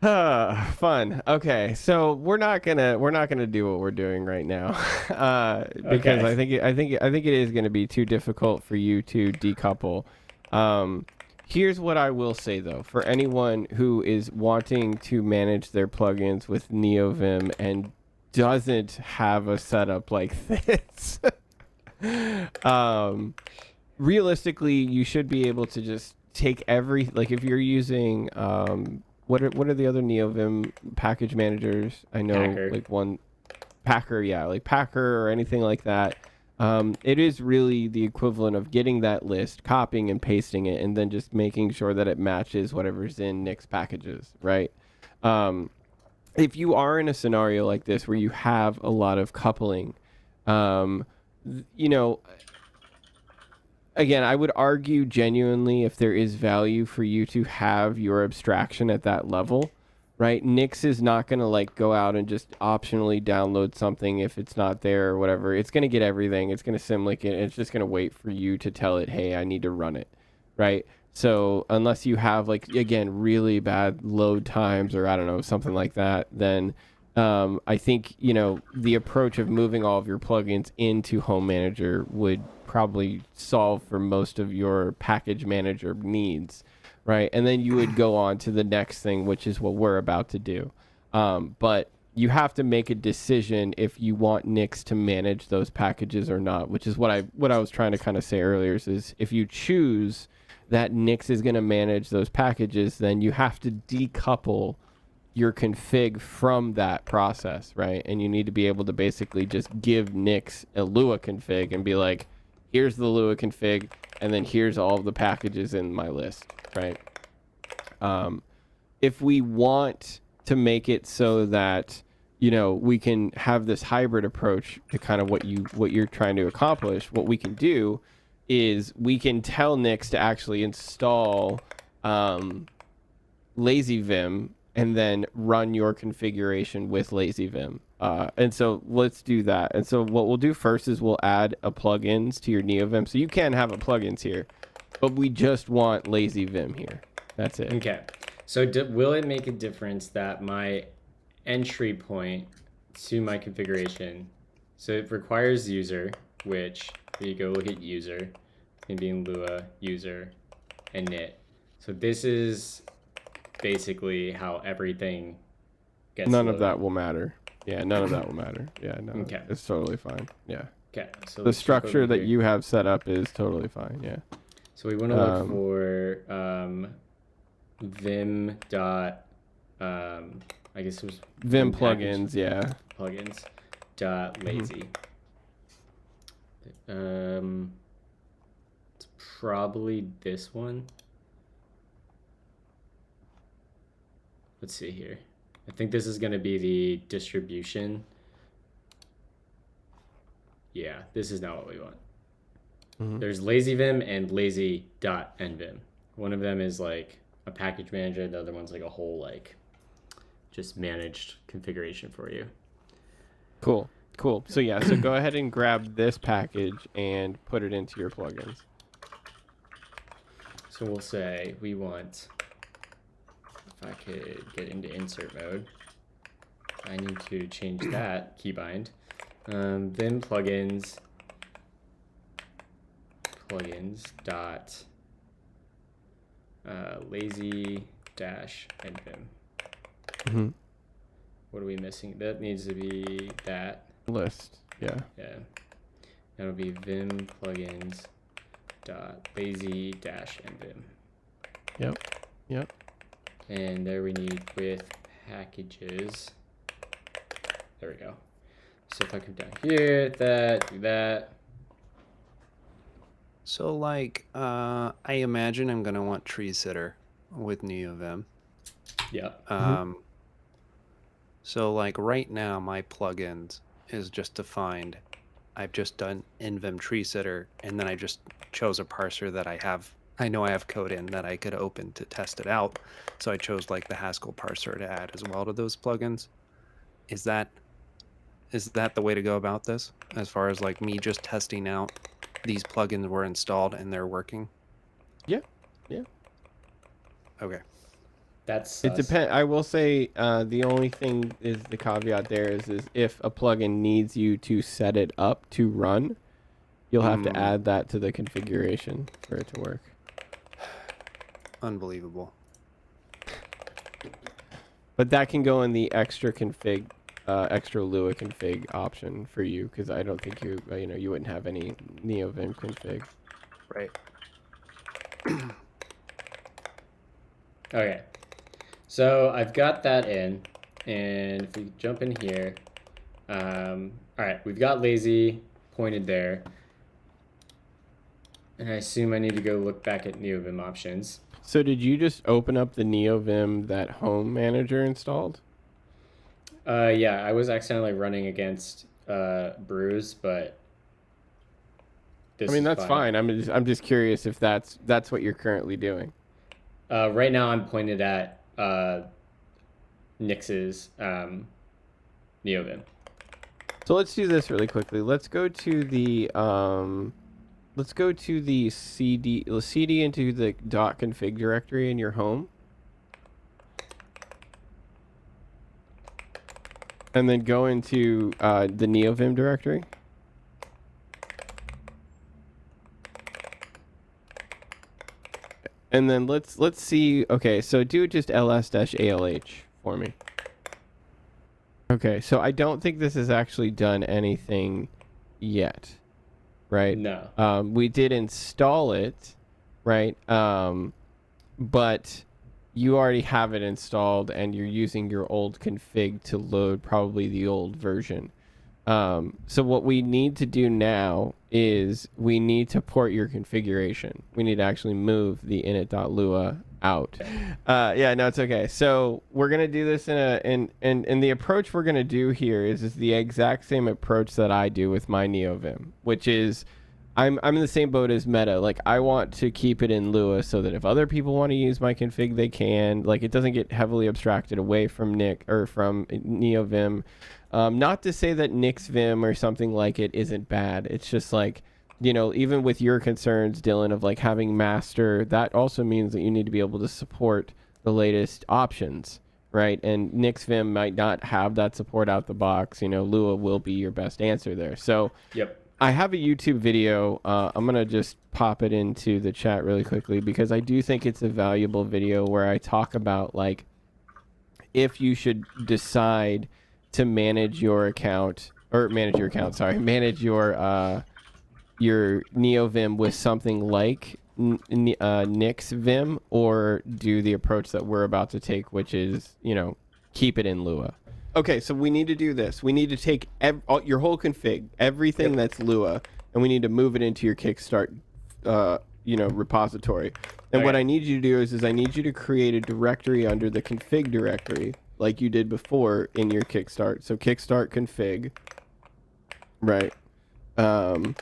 Fun. Okay, so we're not gonna do what we're doing right now, because Okay. I think it is gonna be too difficult for you to decouple. Here's what I will say though, for anyone who is wanting to manage their plugins with Neovim and doesn't have a setup like this, realistically, you should be able to just take like if you're using what are the other Neovim package managers? I know Packer. like one Packer, yeah, like Packer or anything like that. It is really the equivalent of getting that list, copying and pasting it, and then just making sure that it matches whatever's in Nick's packages, right? If you are in a scenario like this where you have a lot of coupling, you know, again, I would argue genuinely if there is value for you to have your abstraction at that level, right? Nix is not going to like go out and just optionally download something if it's not there or whatever. It's going to get everything. It's going to symlink it. And it's just going to wait for you to tell it, hey, I need to run it, right? So unless you have like, again, really bad load times or I don't know, something like that, then I think, you know, the approach of moving all of your plugins into Home Manager would probably solve for most of your package manager needs, right? And then you would go on to the next thing, which is what we're about to do. But you have to make a decision if you want Nix to manage those packages or not, which is what I was trying to kind of say earlier is if you choose that Nix is going to manage those packages, then you have to decouple your config from that process, right? And you need to be able to basically just give Nix a Lua config and be like, here's the Lua config, and then here's all of the packages in my list, right? If we want to make it so that, you know, we can have this hybrid approach to kind of what you're trying to accomplish, what we can do is we can tell Nix to actually install LazyVim and then run your configuration with LazyVim. And so let's do that. And so what we'll do first is we'll add a plugins to your Neovim. So you can have a plugins here, but we just want LazyVim here. That's it. Okay. So will it make a difference that my entry point to my configuration, so it requires user, which you go look at user, it's going to be in Lua, user, and init. So this is basically how everything gets None loaded. of that will matter. Yeah, none of that will matter. Yeah, no, Okay. it's totally fine. Yeah. Okay. So The structure that you have set up is totally fine. Yeah. So we want to look for Vim dot I guess it was Vim package plugins, yeah. plugins dot lazy. It's probably this one. Let's see here. I think this is going to be the distribution. Yeah, this is not what we want. There's LazyVim and lazy.nvim. One of them is like a package manager. The other one's like a whole like just managed configuration for you. Cool. So yeah, so go ahead and grab this package and put it into your plugins. So we'll say we want, if I could get into insert mode, I need to change that keybind. Vim plugins dot lazy dash nvim. What are we missing? That needs to be that List. Yeah. Yeah, that'll be vim plugins dot lazy dash nvim. Yep. And there we need with packages. There we go. So if I come down here, do that. So like, I imagine I'm gonna want tree sitter with Neovim. Yeah. So like right now, my plugins is just defined. I've just done nvim tree sitter, and then I just chose a parser that I know I have code in that I could open to test it out. So I chose like the Haskell parser to add as well to those plugins. Is that the way to go about this? As far as like me just testing out these plugins were installed and they're working? Yeah. Okay. That's It depends. I will say the only thing is the caveat there is if a plugin needs you to set it up to run, you'll have to add that to the configuration for it to work. Unbelievable. But that can go in the extra config, extra Lua config option for you, because I don't think you wouldn't have any Neovim config. Right. Okay. So I've got that in, and if we jump in here, all right, we've got lazy pointed there. And I assume I need to go look back at Neovim options. So did you just open up the Neovim that home manager installed? Yeah, I was accidentally running against Brews, but I mean, that's fine. I'm just curious if that's what you're currently doing. Right now I'm pointed at Nix's Neovim. So let's do this really quickly. Let's go to the CD. Let's CD into the .config directory in your home, and then go into the Neovim directory. And then let's see. Okay, so do just ls-alh for me. Okay, so I don't think this has actually done anything yet, right? No. We did install it, right? But you already have it installed, and you're using your old config to load probably the old version. So what we need to do now is we need to port your configuration. We need to actually move the init.lua out. Yeah, no, it's okay. So we're gonna do this in the approach we're gonna do here is the exact same approach that I do with my Neovim, which is I'm in the same boat as Meta. Like, I want to keep it in Lua so that if other people want to use my config, they can. Like, it doesn't get heavily abstracted away from from Neovim. Not to say that NixVim or something like it isn't bad. It's just like, even with your concerns, Dylan, of like having master, that also means that you need to be able to support the latest options, right? And NixVim might not have that support out the box. Lua will be your best answer there. So Yep. I have a YouTube video. I'm going to just pop it into the chat really quickly because I do think it's a valuable video where I talk about like if you should decide to manage your account manage your Neovim with something like NixVim, or do the approach that we're about to take, which is, keep it in Lua. Okay, so we need to do this. We need to take your whole config, everything that's Lua, and we need to move it into your Kickstart, repository. And what I need you to do is I need you to create a directory under the config directory, like you did before in your Kickstart. So Kickstart config, right? And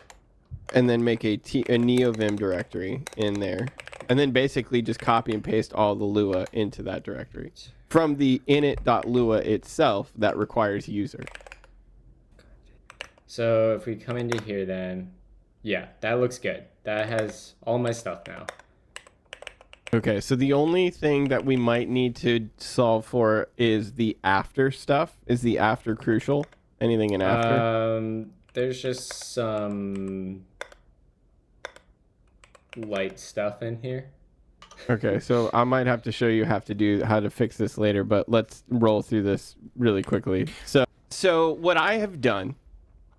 then make a Neovim directory in there, and then basically just copy and paste all the Lua into that directory from the init.lua itself that requires user. So if we come into here, then yeah, that looks good. That has all my stuff now. Okay, so the only thing that we might need to solve for is the after stuff. Is the after crucial? Anything in after? There's just some light stuff in here. Okay, so I might have to show you how to fix this later, but let's roll through this really quickly. So what I have done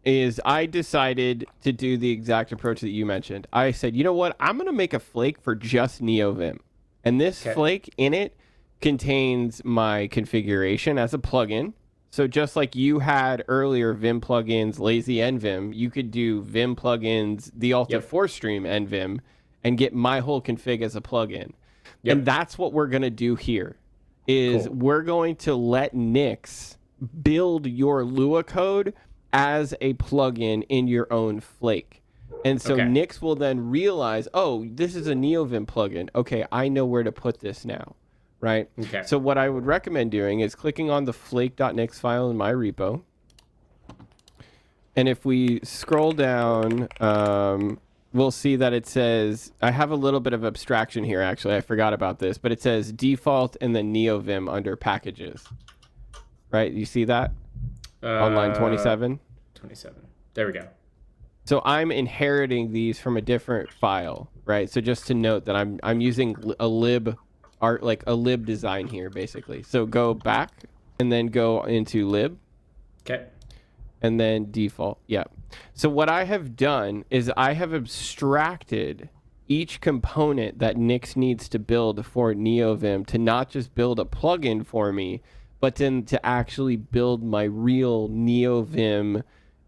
is I decided to do the exact approach that you mentioned. I said, you know what? I'm going to make a flake for just Neovim. And this flake in it contains my configuration as a plugin. So just like you had earlier Vim plugins, lazy NVim, you could do Vim plugins, the Alta 4 stream NVim, and get my whole config as a plugin. And that's what we're going to do here is we're going to let Nix build your Lua code as a plugin in your own flake. And so Nix will then realize, oh, this is a Neovim plugin. Okay, I know where to put this now, right? Okay. So what I would recommend doing is clicking on the flake.nix file in my repo. And if we scroll down, we'll see that it says, I have a little bit of abstraction here, actually. I forgot about this, but it says default and then Neovim under packages. Right? You see that? On line 27? 27. There we go. So I'm inheriting these from a different file, right? So just to note that I'm using a lib art, like a lib design here, basically. So go back and then go into lib. Okay. And then default. Yeah. So what I have done is I have abstracted each component that Nix needs to build for Neovim to not just build a plugin for me, but then to actually build my real Neovim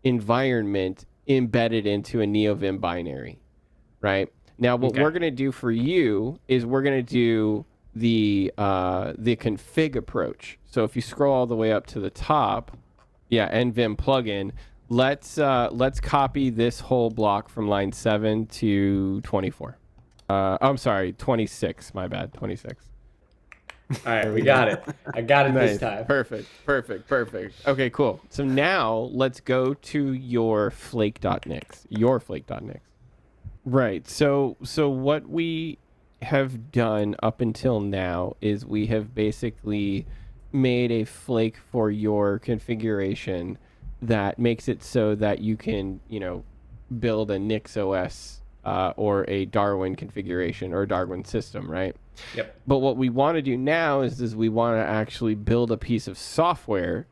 environment embedded into a Neovim binary, right? Now, what we're going to do for you is we're going to do the config approach. So if you scroll all the way up to the top, nvim plugin, let's copy this whole block from line 7 to 24. I'm sorry, 26, my bad, 26. All right, we got it. I got it Nice. this time. Perfect. Okay, cool. So now let's go to your flake.nix. Right. So what we have done up until now is we have basically made a flake for your configuration that makes it so that you can, build a Nix OS or a Darwin configuration or a Darwin system, right? Yep. But what we want to do now is we want to actually build a piece of software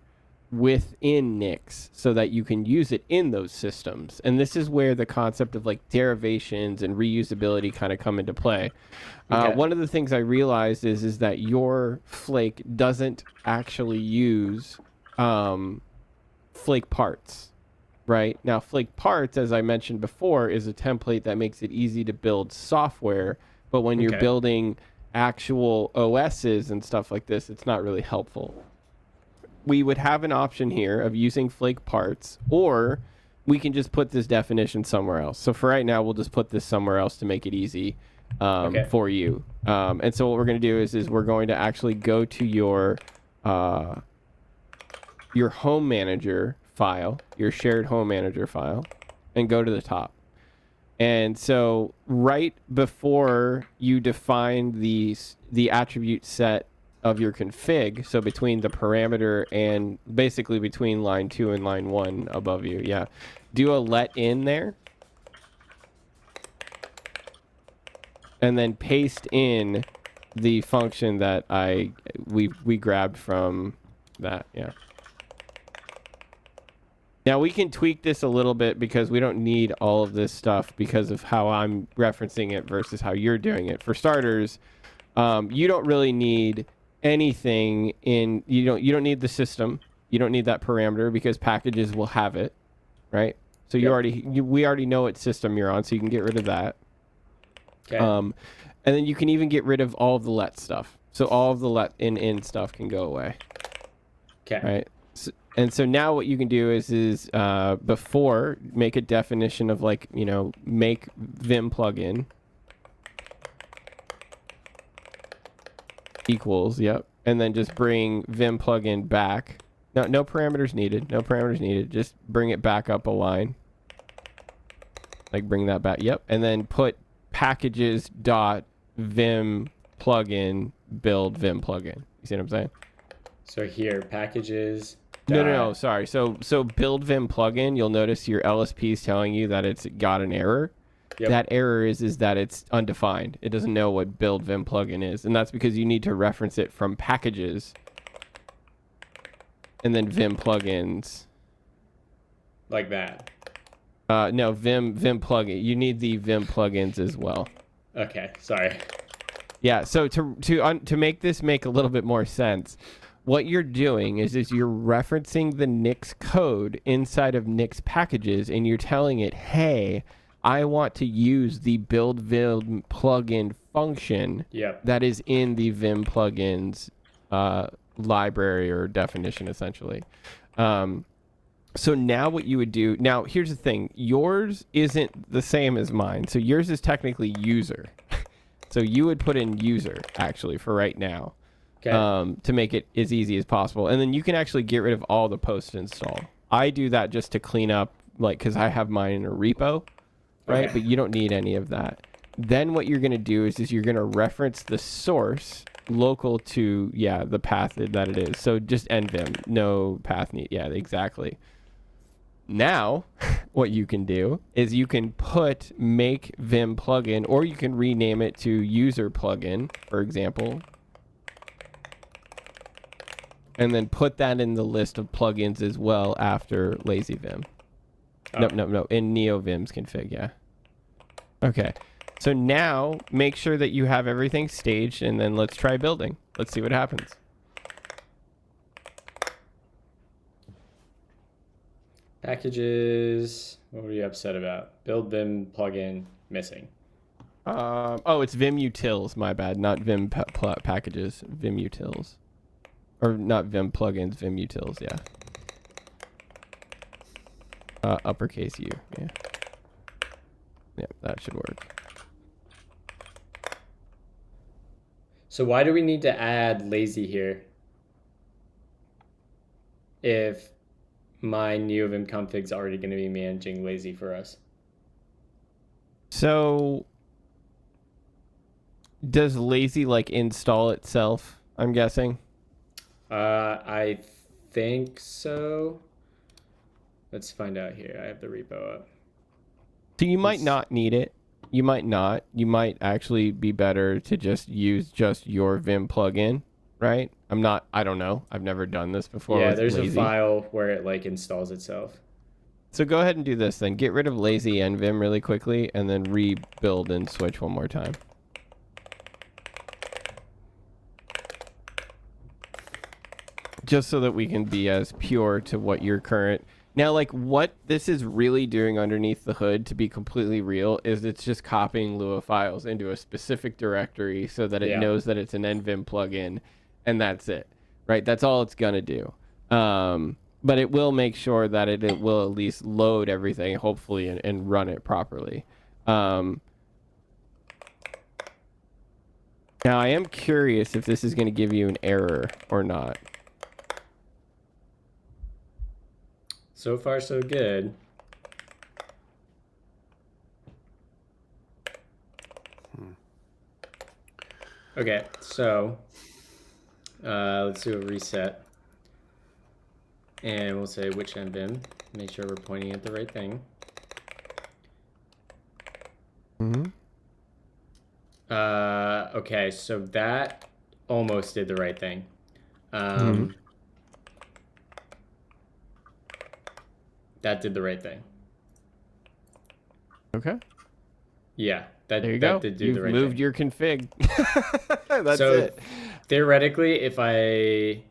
within Nix so that you can use it in those systems. And this is where the concept of like derivations and reusability kind of come into play. One of the things I realized is that your Flake doesn't actually use Flake parts, right? Now, Flake parts, as I mentioned before, is a template that makes it easy to build software. But when you're building actual OSs and stuff like this, it's not really helpful. We would have an option here of using Flake parts, or we can just put this definition somewhere else. So for right now, we'll just put this somewhere else to make it easy for you. And so what we're going to do is we're going to actually go to your home manager file, your shared home manager file, and go to the top. And so right before you define the attribute set of your config, so between the parameter and basically between line 2 and line 1 above you, do a let in there. And then paste in the function that we grabbed from that, Now we can tweak this a little bit because we don't need all of this stuff because of how I'm referencing it versus how you're doing it. For starters, you don't really need anything you don't need the system. You don't need that parameter because packages will have it, right? So we already know what system you're on, so you can get rid of that. Okay. And then you can even get rid of all of the let stuff. So all of the let in stuff can go away. Okay. Right. And so now what you can do is before make a definition of make Vim plugin equals, and then just bring Vim plugin back. No parameters needed. Just bring it back up a line. Like bring that back. And then put packages dot Vim plugin build Vim plugin. You see what I'm saying? So here, packages. No, sorry. So build Vim plugin, you'll notice your LSP is telling you that it's got an error. That error is that it's undefined. It doesn't know what build Vim plugin is. And that's because you need to reference it from packages and then Vim plugins. Like that. No, Vim plugin. You need the Vim plugins as well. Okay, sorry. Yeah, so to make this make a little bit more sense, what you're doing is you're referencing the Nix code inside of Nix packages, and you're telling it, hey, I want to use the build Vim plugin function that is in the Vim plugins library or definition, essentially. So now what you would do, now here's the thing, yours isn't the same as mine. So yours is technically user. So you would put in user, actually, for right now. To make it as easy as possible. And then you can actually get rid of all the post install. I do that just to clean up, because I have mine in a repo. right? Okay. But you don't need any of that. Then what you're going to do is you're going to reference the source local to, the path that it is. So just nvim, no path need. Yeah, exactly. Now, what you can do is you can put make vim plugin, or you can rename it to user plugin, for example, and then put that in the list of plugins as well after lazy vim. Oh. No, in Neovim's config, yeah. Okay, so now make sure that you have everything staged, and then let's try building. Let's see what happens. Packages. What were you upset about? Build Vim plugin missing. Oh, it's Vim utils. My bad. Not Vim packages. Vim utils, or not Vim plugins. Vim utils. Yeah. Uppercase U. Yeah. Yeah, that should work. So why do we need to add lazy here? If my Neovim config's already going to be managing lazy for us. So does lazy like install itself? I'm guessing. I think so. Let's find out here. I have the repo up. So you might not need it. You might not. You might actually be better to just use just your Vim plugin, right? I don't know. I've never done this before. Yeah, with there's lazy. a file where it like installs itself. So go ahead and do this then. Get rid of lazy and Vim really quickly, and then rebuild and switch one more time. Just so that we can be as pure to what your current... Now, like, what this is really doing underneath the hood, to be completely real, is it's just copying Lua files into a specific directory so that it knows that it's an nvim plugin, and that's it, right? That's all it's going to do. But it will make sure that it will at least load everything, hopefully, and run it properly. Now, I am curious if this is going to give you an error or not. So far, so good. Okay, so let's do a reset. And we'll say which nvim. Make sure we're pointing at the right thing. Okay, so that almost did the right thing. That did the right thing. Okay. Yeah, that There you go. did do You've the right moved thing. your config. That's So it. theoretically, if I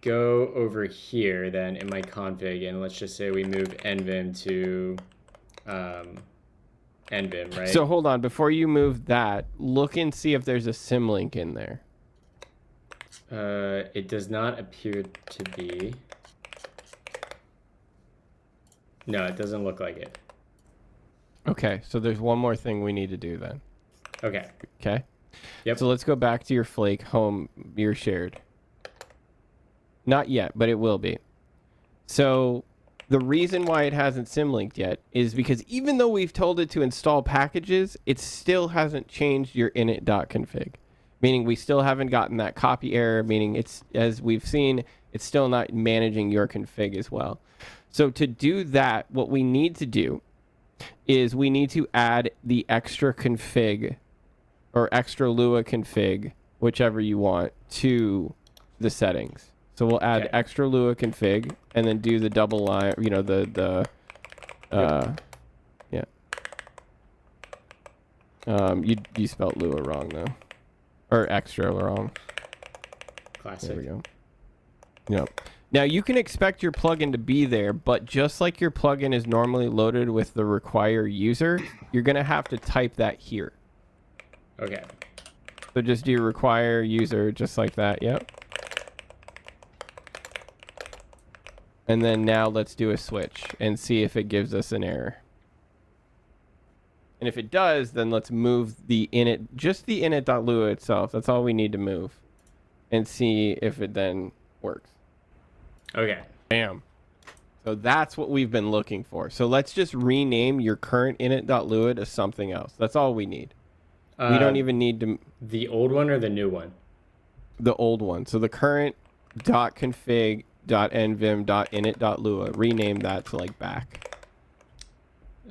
go over here then in my config, and let's just say we move nvim to nvim, right? So hold on, before you move that, look and see if there's a symlink in there. It does not appear to be. No, it doesn't look like it. Okay, so there's one more thing we need to do then. Okay. Okay? Yep. So let's go back to your Flake home, your shared. Not yet, but it will be. So the reason why it hasn't symlinked yet is because even though we've told it to install packages, it still hasn't changed your init.config. Meaning we still haven't gotten that copy error, meaning it's, as we've seen, it's still not managing your config as well. So to do that, what we need to do is we need to add the extra config or extra Lua config, whichever you want, to the settings. So we'll add extra Lua config and then do the double line, you know, you spelled Lua wrong though. Or extra wrong. Classic. There we go. Yep. Now you can expect your plugin to be there, but just like your plugin is normally loaded with the require user, you're going to have to type that here. Okay. So just do require user just like that. Yep. And then now let's do a switch and see if it gives us an error. And if it does, then let's move the init, just the init.lua itself. That's all we need to move and see if it then works. Okay. Bam. So that's what we've been looking for. So let's just rename your current init.lua to something else. That's all we need. We don't even need to... The old one or the new one? The old one. So the current .config.nvim.init.lua, rename that to like back.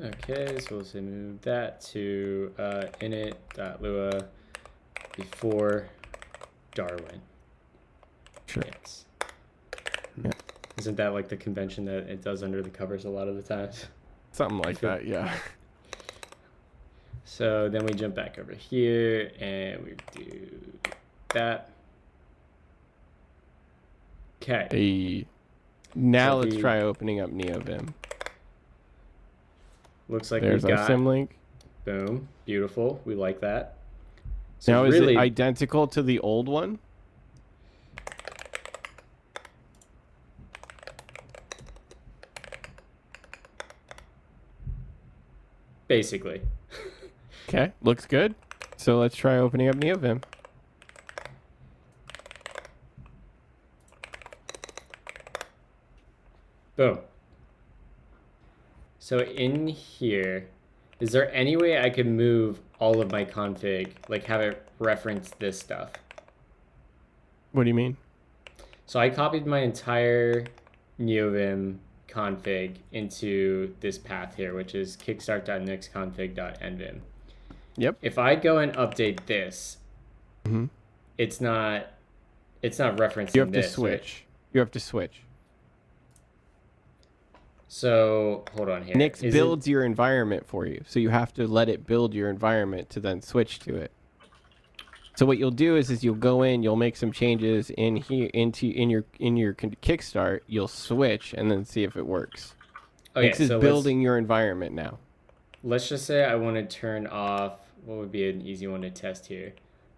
Okay, so we'll say move that to init.lua before Darwin. Sure. Yes. Yeah. Isn't that like the convention that it does under the covers a lot of the times? Something like that, yeah. So then we jump back over here and we do that. Okay. Hey. Now So let's try opening up Neovim. Looks like There's we've our got, symlink. boom, beautiful. We like that. So Now, really, is it identical to the old one? basically. Okay, looks good. So let's try opening up Neovim. Boom. So in here, is there any way I could move all of my config, like have it reference this stuff? What do you mean? So I copied my entire Neovim config into this path here, which is kickstart.nixconfig.nvim. Yep. If I go and update this, Mm-hmm. it's not referencing You have to this, switch. right? You have to switch. So hold on here. Nix Is builds your environment for you, so you have to let it build your environment to then switch to it. So what you'll do is you'll go in, you'll make some changes in here in your kickstart, you'll switch and then see if it works. Okay, Nix is so building your environment now. let's just say I want to turn off, what would be an easy one to test here?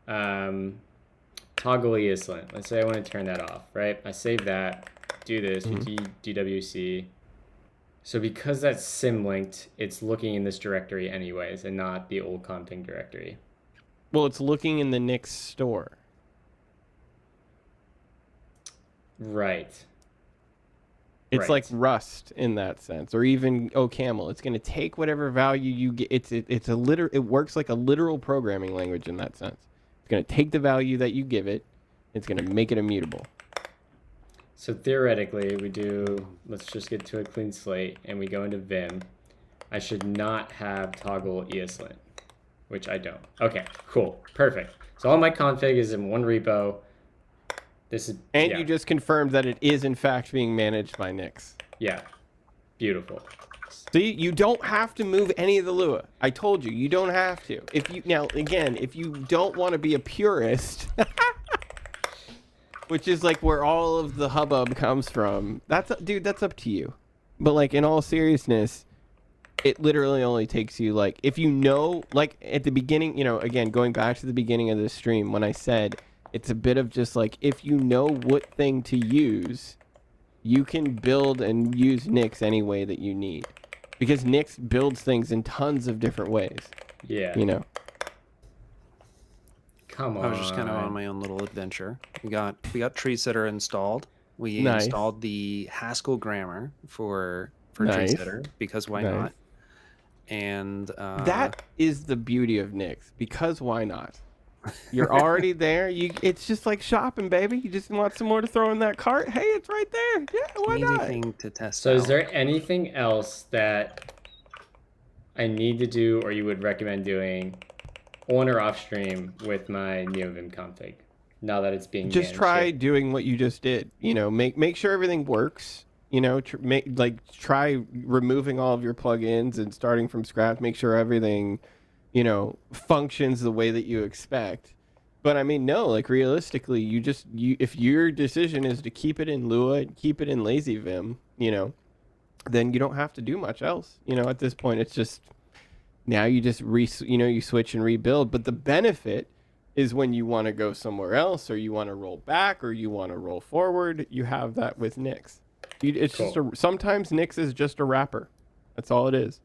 Toggle ESLint. Let's say I want to turn that off, right? I save that, do this, DWC. So because that's symlinked, it's looking in this directory anyways and not the old config directory. Well, it's looking in the Nix store. Right. It's Right. like Rust in that sense, or even OCaml. It's going to take whatever value you get. It works like a literal programming language in that sense. It's going to take the value that you give it. It's going to make it immutable. So theoretically, let's just get to a clean slate and we go into Vim. I should not have toggle ESLint, which I don't. Okay, cool, perfect. So all my config is in one repo. And you just confirmed that it is in fact being managed by Nix. Yeah, beautiful. See, you don't have to move any of the Lua. I told you, you don't have to. If you don't want to be a purist, which is like where all of the hubbub comes from, that's up to you. But like in all seriousness, it literally only takes you like, if you know, like at the beginning, again, going back to the beginning of this stream when I said it's a bit of just like, if you know what thing to use, you can build and use Nix any way that you need. Because Nix builds things in tons of different ways. Yeah. Come on. I was just kind of on my own little adventure. We got tree sitter installed. We Nice. installed the Haskell grammar for Nice. tree sitter because why Nice. not? And That is the beauty of Nix, because why not? You're already there. It's just like shopping, baby. You just want some more to throw in that cart. Hey, it's right there. Yeah, why easy not? thing to test So out. is there anything else that I need to do or you would recommend doing on or off stream with my Neovim config now that it's being Just managed try here? doing what you just did. Make sure everything works. Try removing all of your plugins and starting from scratch. Make sure everything, functions the way that you expect. But I mean, no, like realistically, if your decision is to keep it in Lua and keep it in Lazy Vim, then you don't have to do much else. At this point, it's just now you just you switch and rebuild. But the benefit is when you want to go somewhere else, or you want to roll back, or you want to roll forward, you have that with Nix. It's Cool. sometimes Nix is just a wrapper. That's all it is.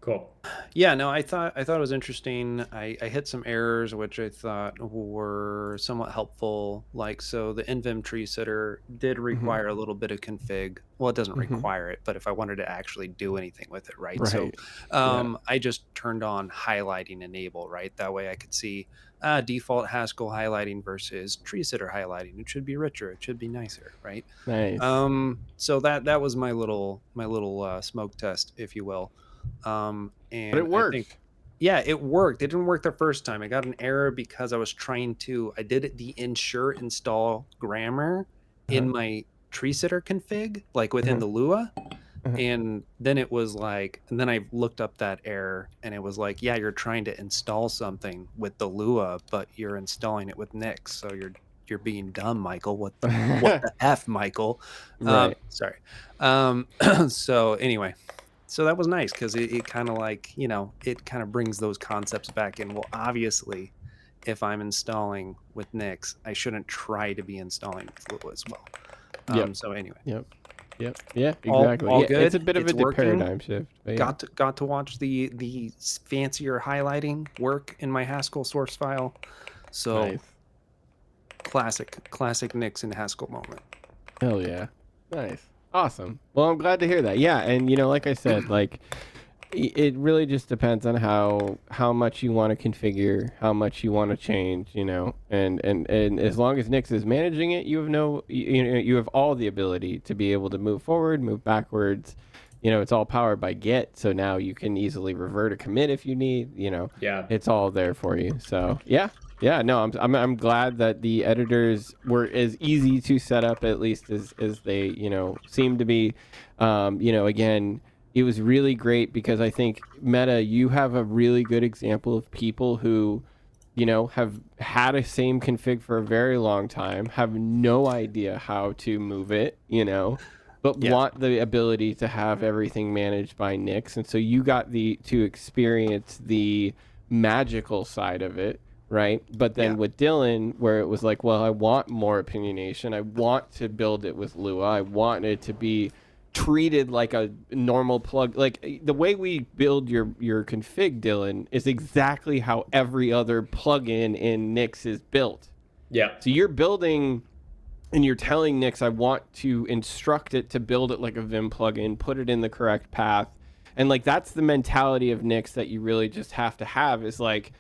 Cool. Yeah, no, I thought it was interesting. I hit some errors which I thought were somewhat helpful. Like, so the NVim tree sitter did Hmm. require a little bit of config. Well, it doesn't Hmm. require it, but if I wanted to actually do anything with it, right? So Right. Yeah. I just turned on highlighting enable, right? That way I could see default Haskell highlighting versus tree sitter highlighting. It should be richer. It should be nicer, right? Nice. So that was my little smoke test, if you will. But And it I think, worked. yeah, it worked. It didn't work the first time. I got an error because I did the ensure install grammar Uh-huh. in my tree sitter config, like within Uh-huh. the Lua. Uh-huh. And then it was like, and then I looked up that error and it was like, yeah, you're trying to install something with the Lua, but you're installing it with Nix. So you're being dumb, Michael. What the F, Michael? Right. Sorry. So anyway, so that was nice because it kind of like, it kind of brings those concepts back in. Well, obviously, if I'm installing with Nix, I shouldn't try to be installing with Lua as well. Yep. So anyway, Yep. Yep. Yeah, all exactly. all Yeah, it's good. a bit of a It's working. paradigm shift. But yeah. Got to watch the fancier highlighting work in my Haskell source file. So Nice. classic Nix and Haskell moment. Hell yeah. Nice. Awesome. Well, I'm glad to hear that. Yeah, and like I said, like it really just depends on how much you want to configure, how much you want to change, and as long as Nix is managing it, you have you have all the ability to be able to move forward, move backwards. It's all powered by Git, so now you can easily revert a commit if you need. Yeah. It's all there for you. So yeah. Yeah, no, I'm glad that the editors were as easy to set up, at least as they seem to be. Again, it was really great because I think Meta, you have a really good example of people who have had a same config for a very long time, have no idea how to move it, but Yeah. want the ability to have everything managed by Nix, and so you got to experience the magical side of it, right? But then Yeah. with Dylan, where it was like, well, I want more opinionation. I want to build it with Lua. I want it to be treated like a normal plug. Like the way we build your config, Dylan, is exactly how every other plugin in Nix is built. Yeah. So you're building and you're telling Nix, I want to instruct it to build it like a Vim plugin, put it in the correct path. And like that's the mentality of Nix that you really just have to have, is like,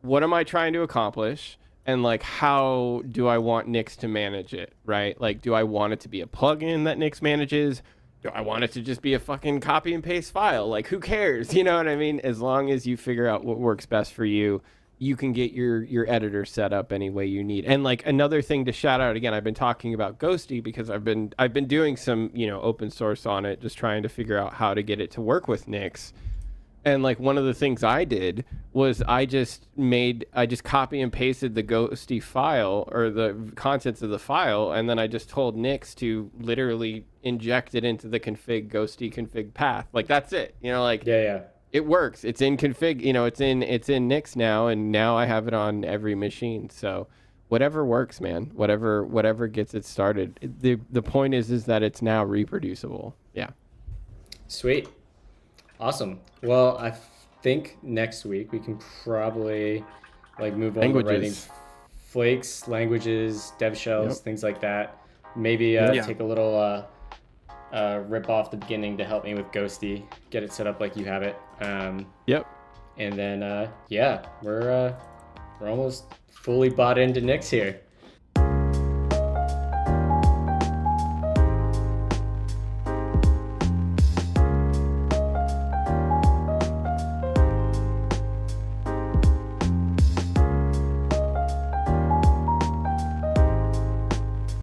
what am I trying to accomplish? And like, how do I want Nix to manage it, right? Like, do I want it to be a plugin that Nix manages? Do I want it to just be a fucking copy and paste file? Like, who cares? You know what I mean? As long as you figure out what works best for you, you can get your editor set up any way you need. And like another thing to shout out again, I've been talking about Ghosty because I've been doing some open source on it, just trying to figure out how to get it to work with Nix. And like one of the things I did was I just copy and pasted the Ghosty file or the contents of the file, and then I just told Nix to literally inject it into the Ghosty config path. Like that's it. Like Yeah. it works. It's in config. It's in Nix now, and now I have it on every machine. So whatever works, man. Whatever gets it started. The point is that it's now reproducible. Yeah. Sweet. Awesome. Well, I think next week we can probably like move on to writing Languages. flakes, languages, dev shells, Yep. things like that. Maybe Yep. take a little rip off the beginning to help me with Ghosty, get it set up like you have it. Yep. And then yeah, we're almost fully bought into Nix here.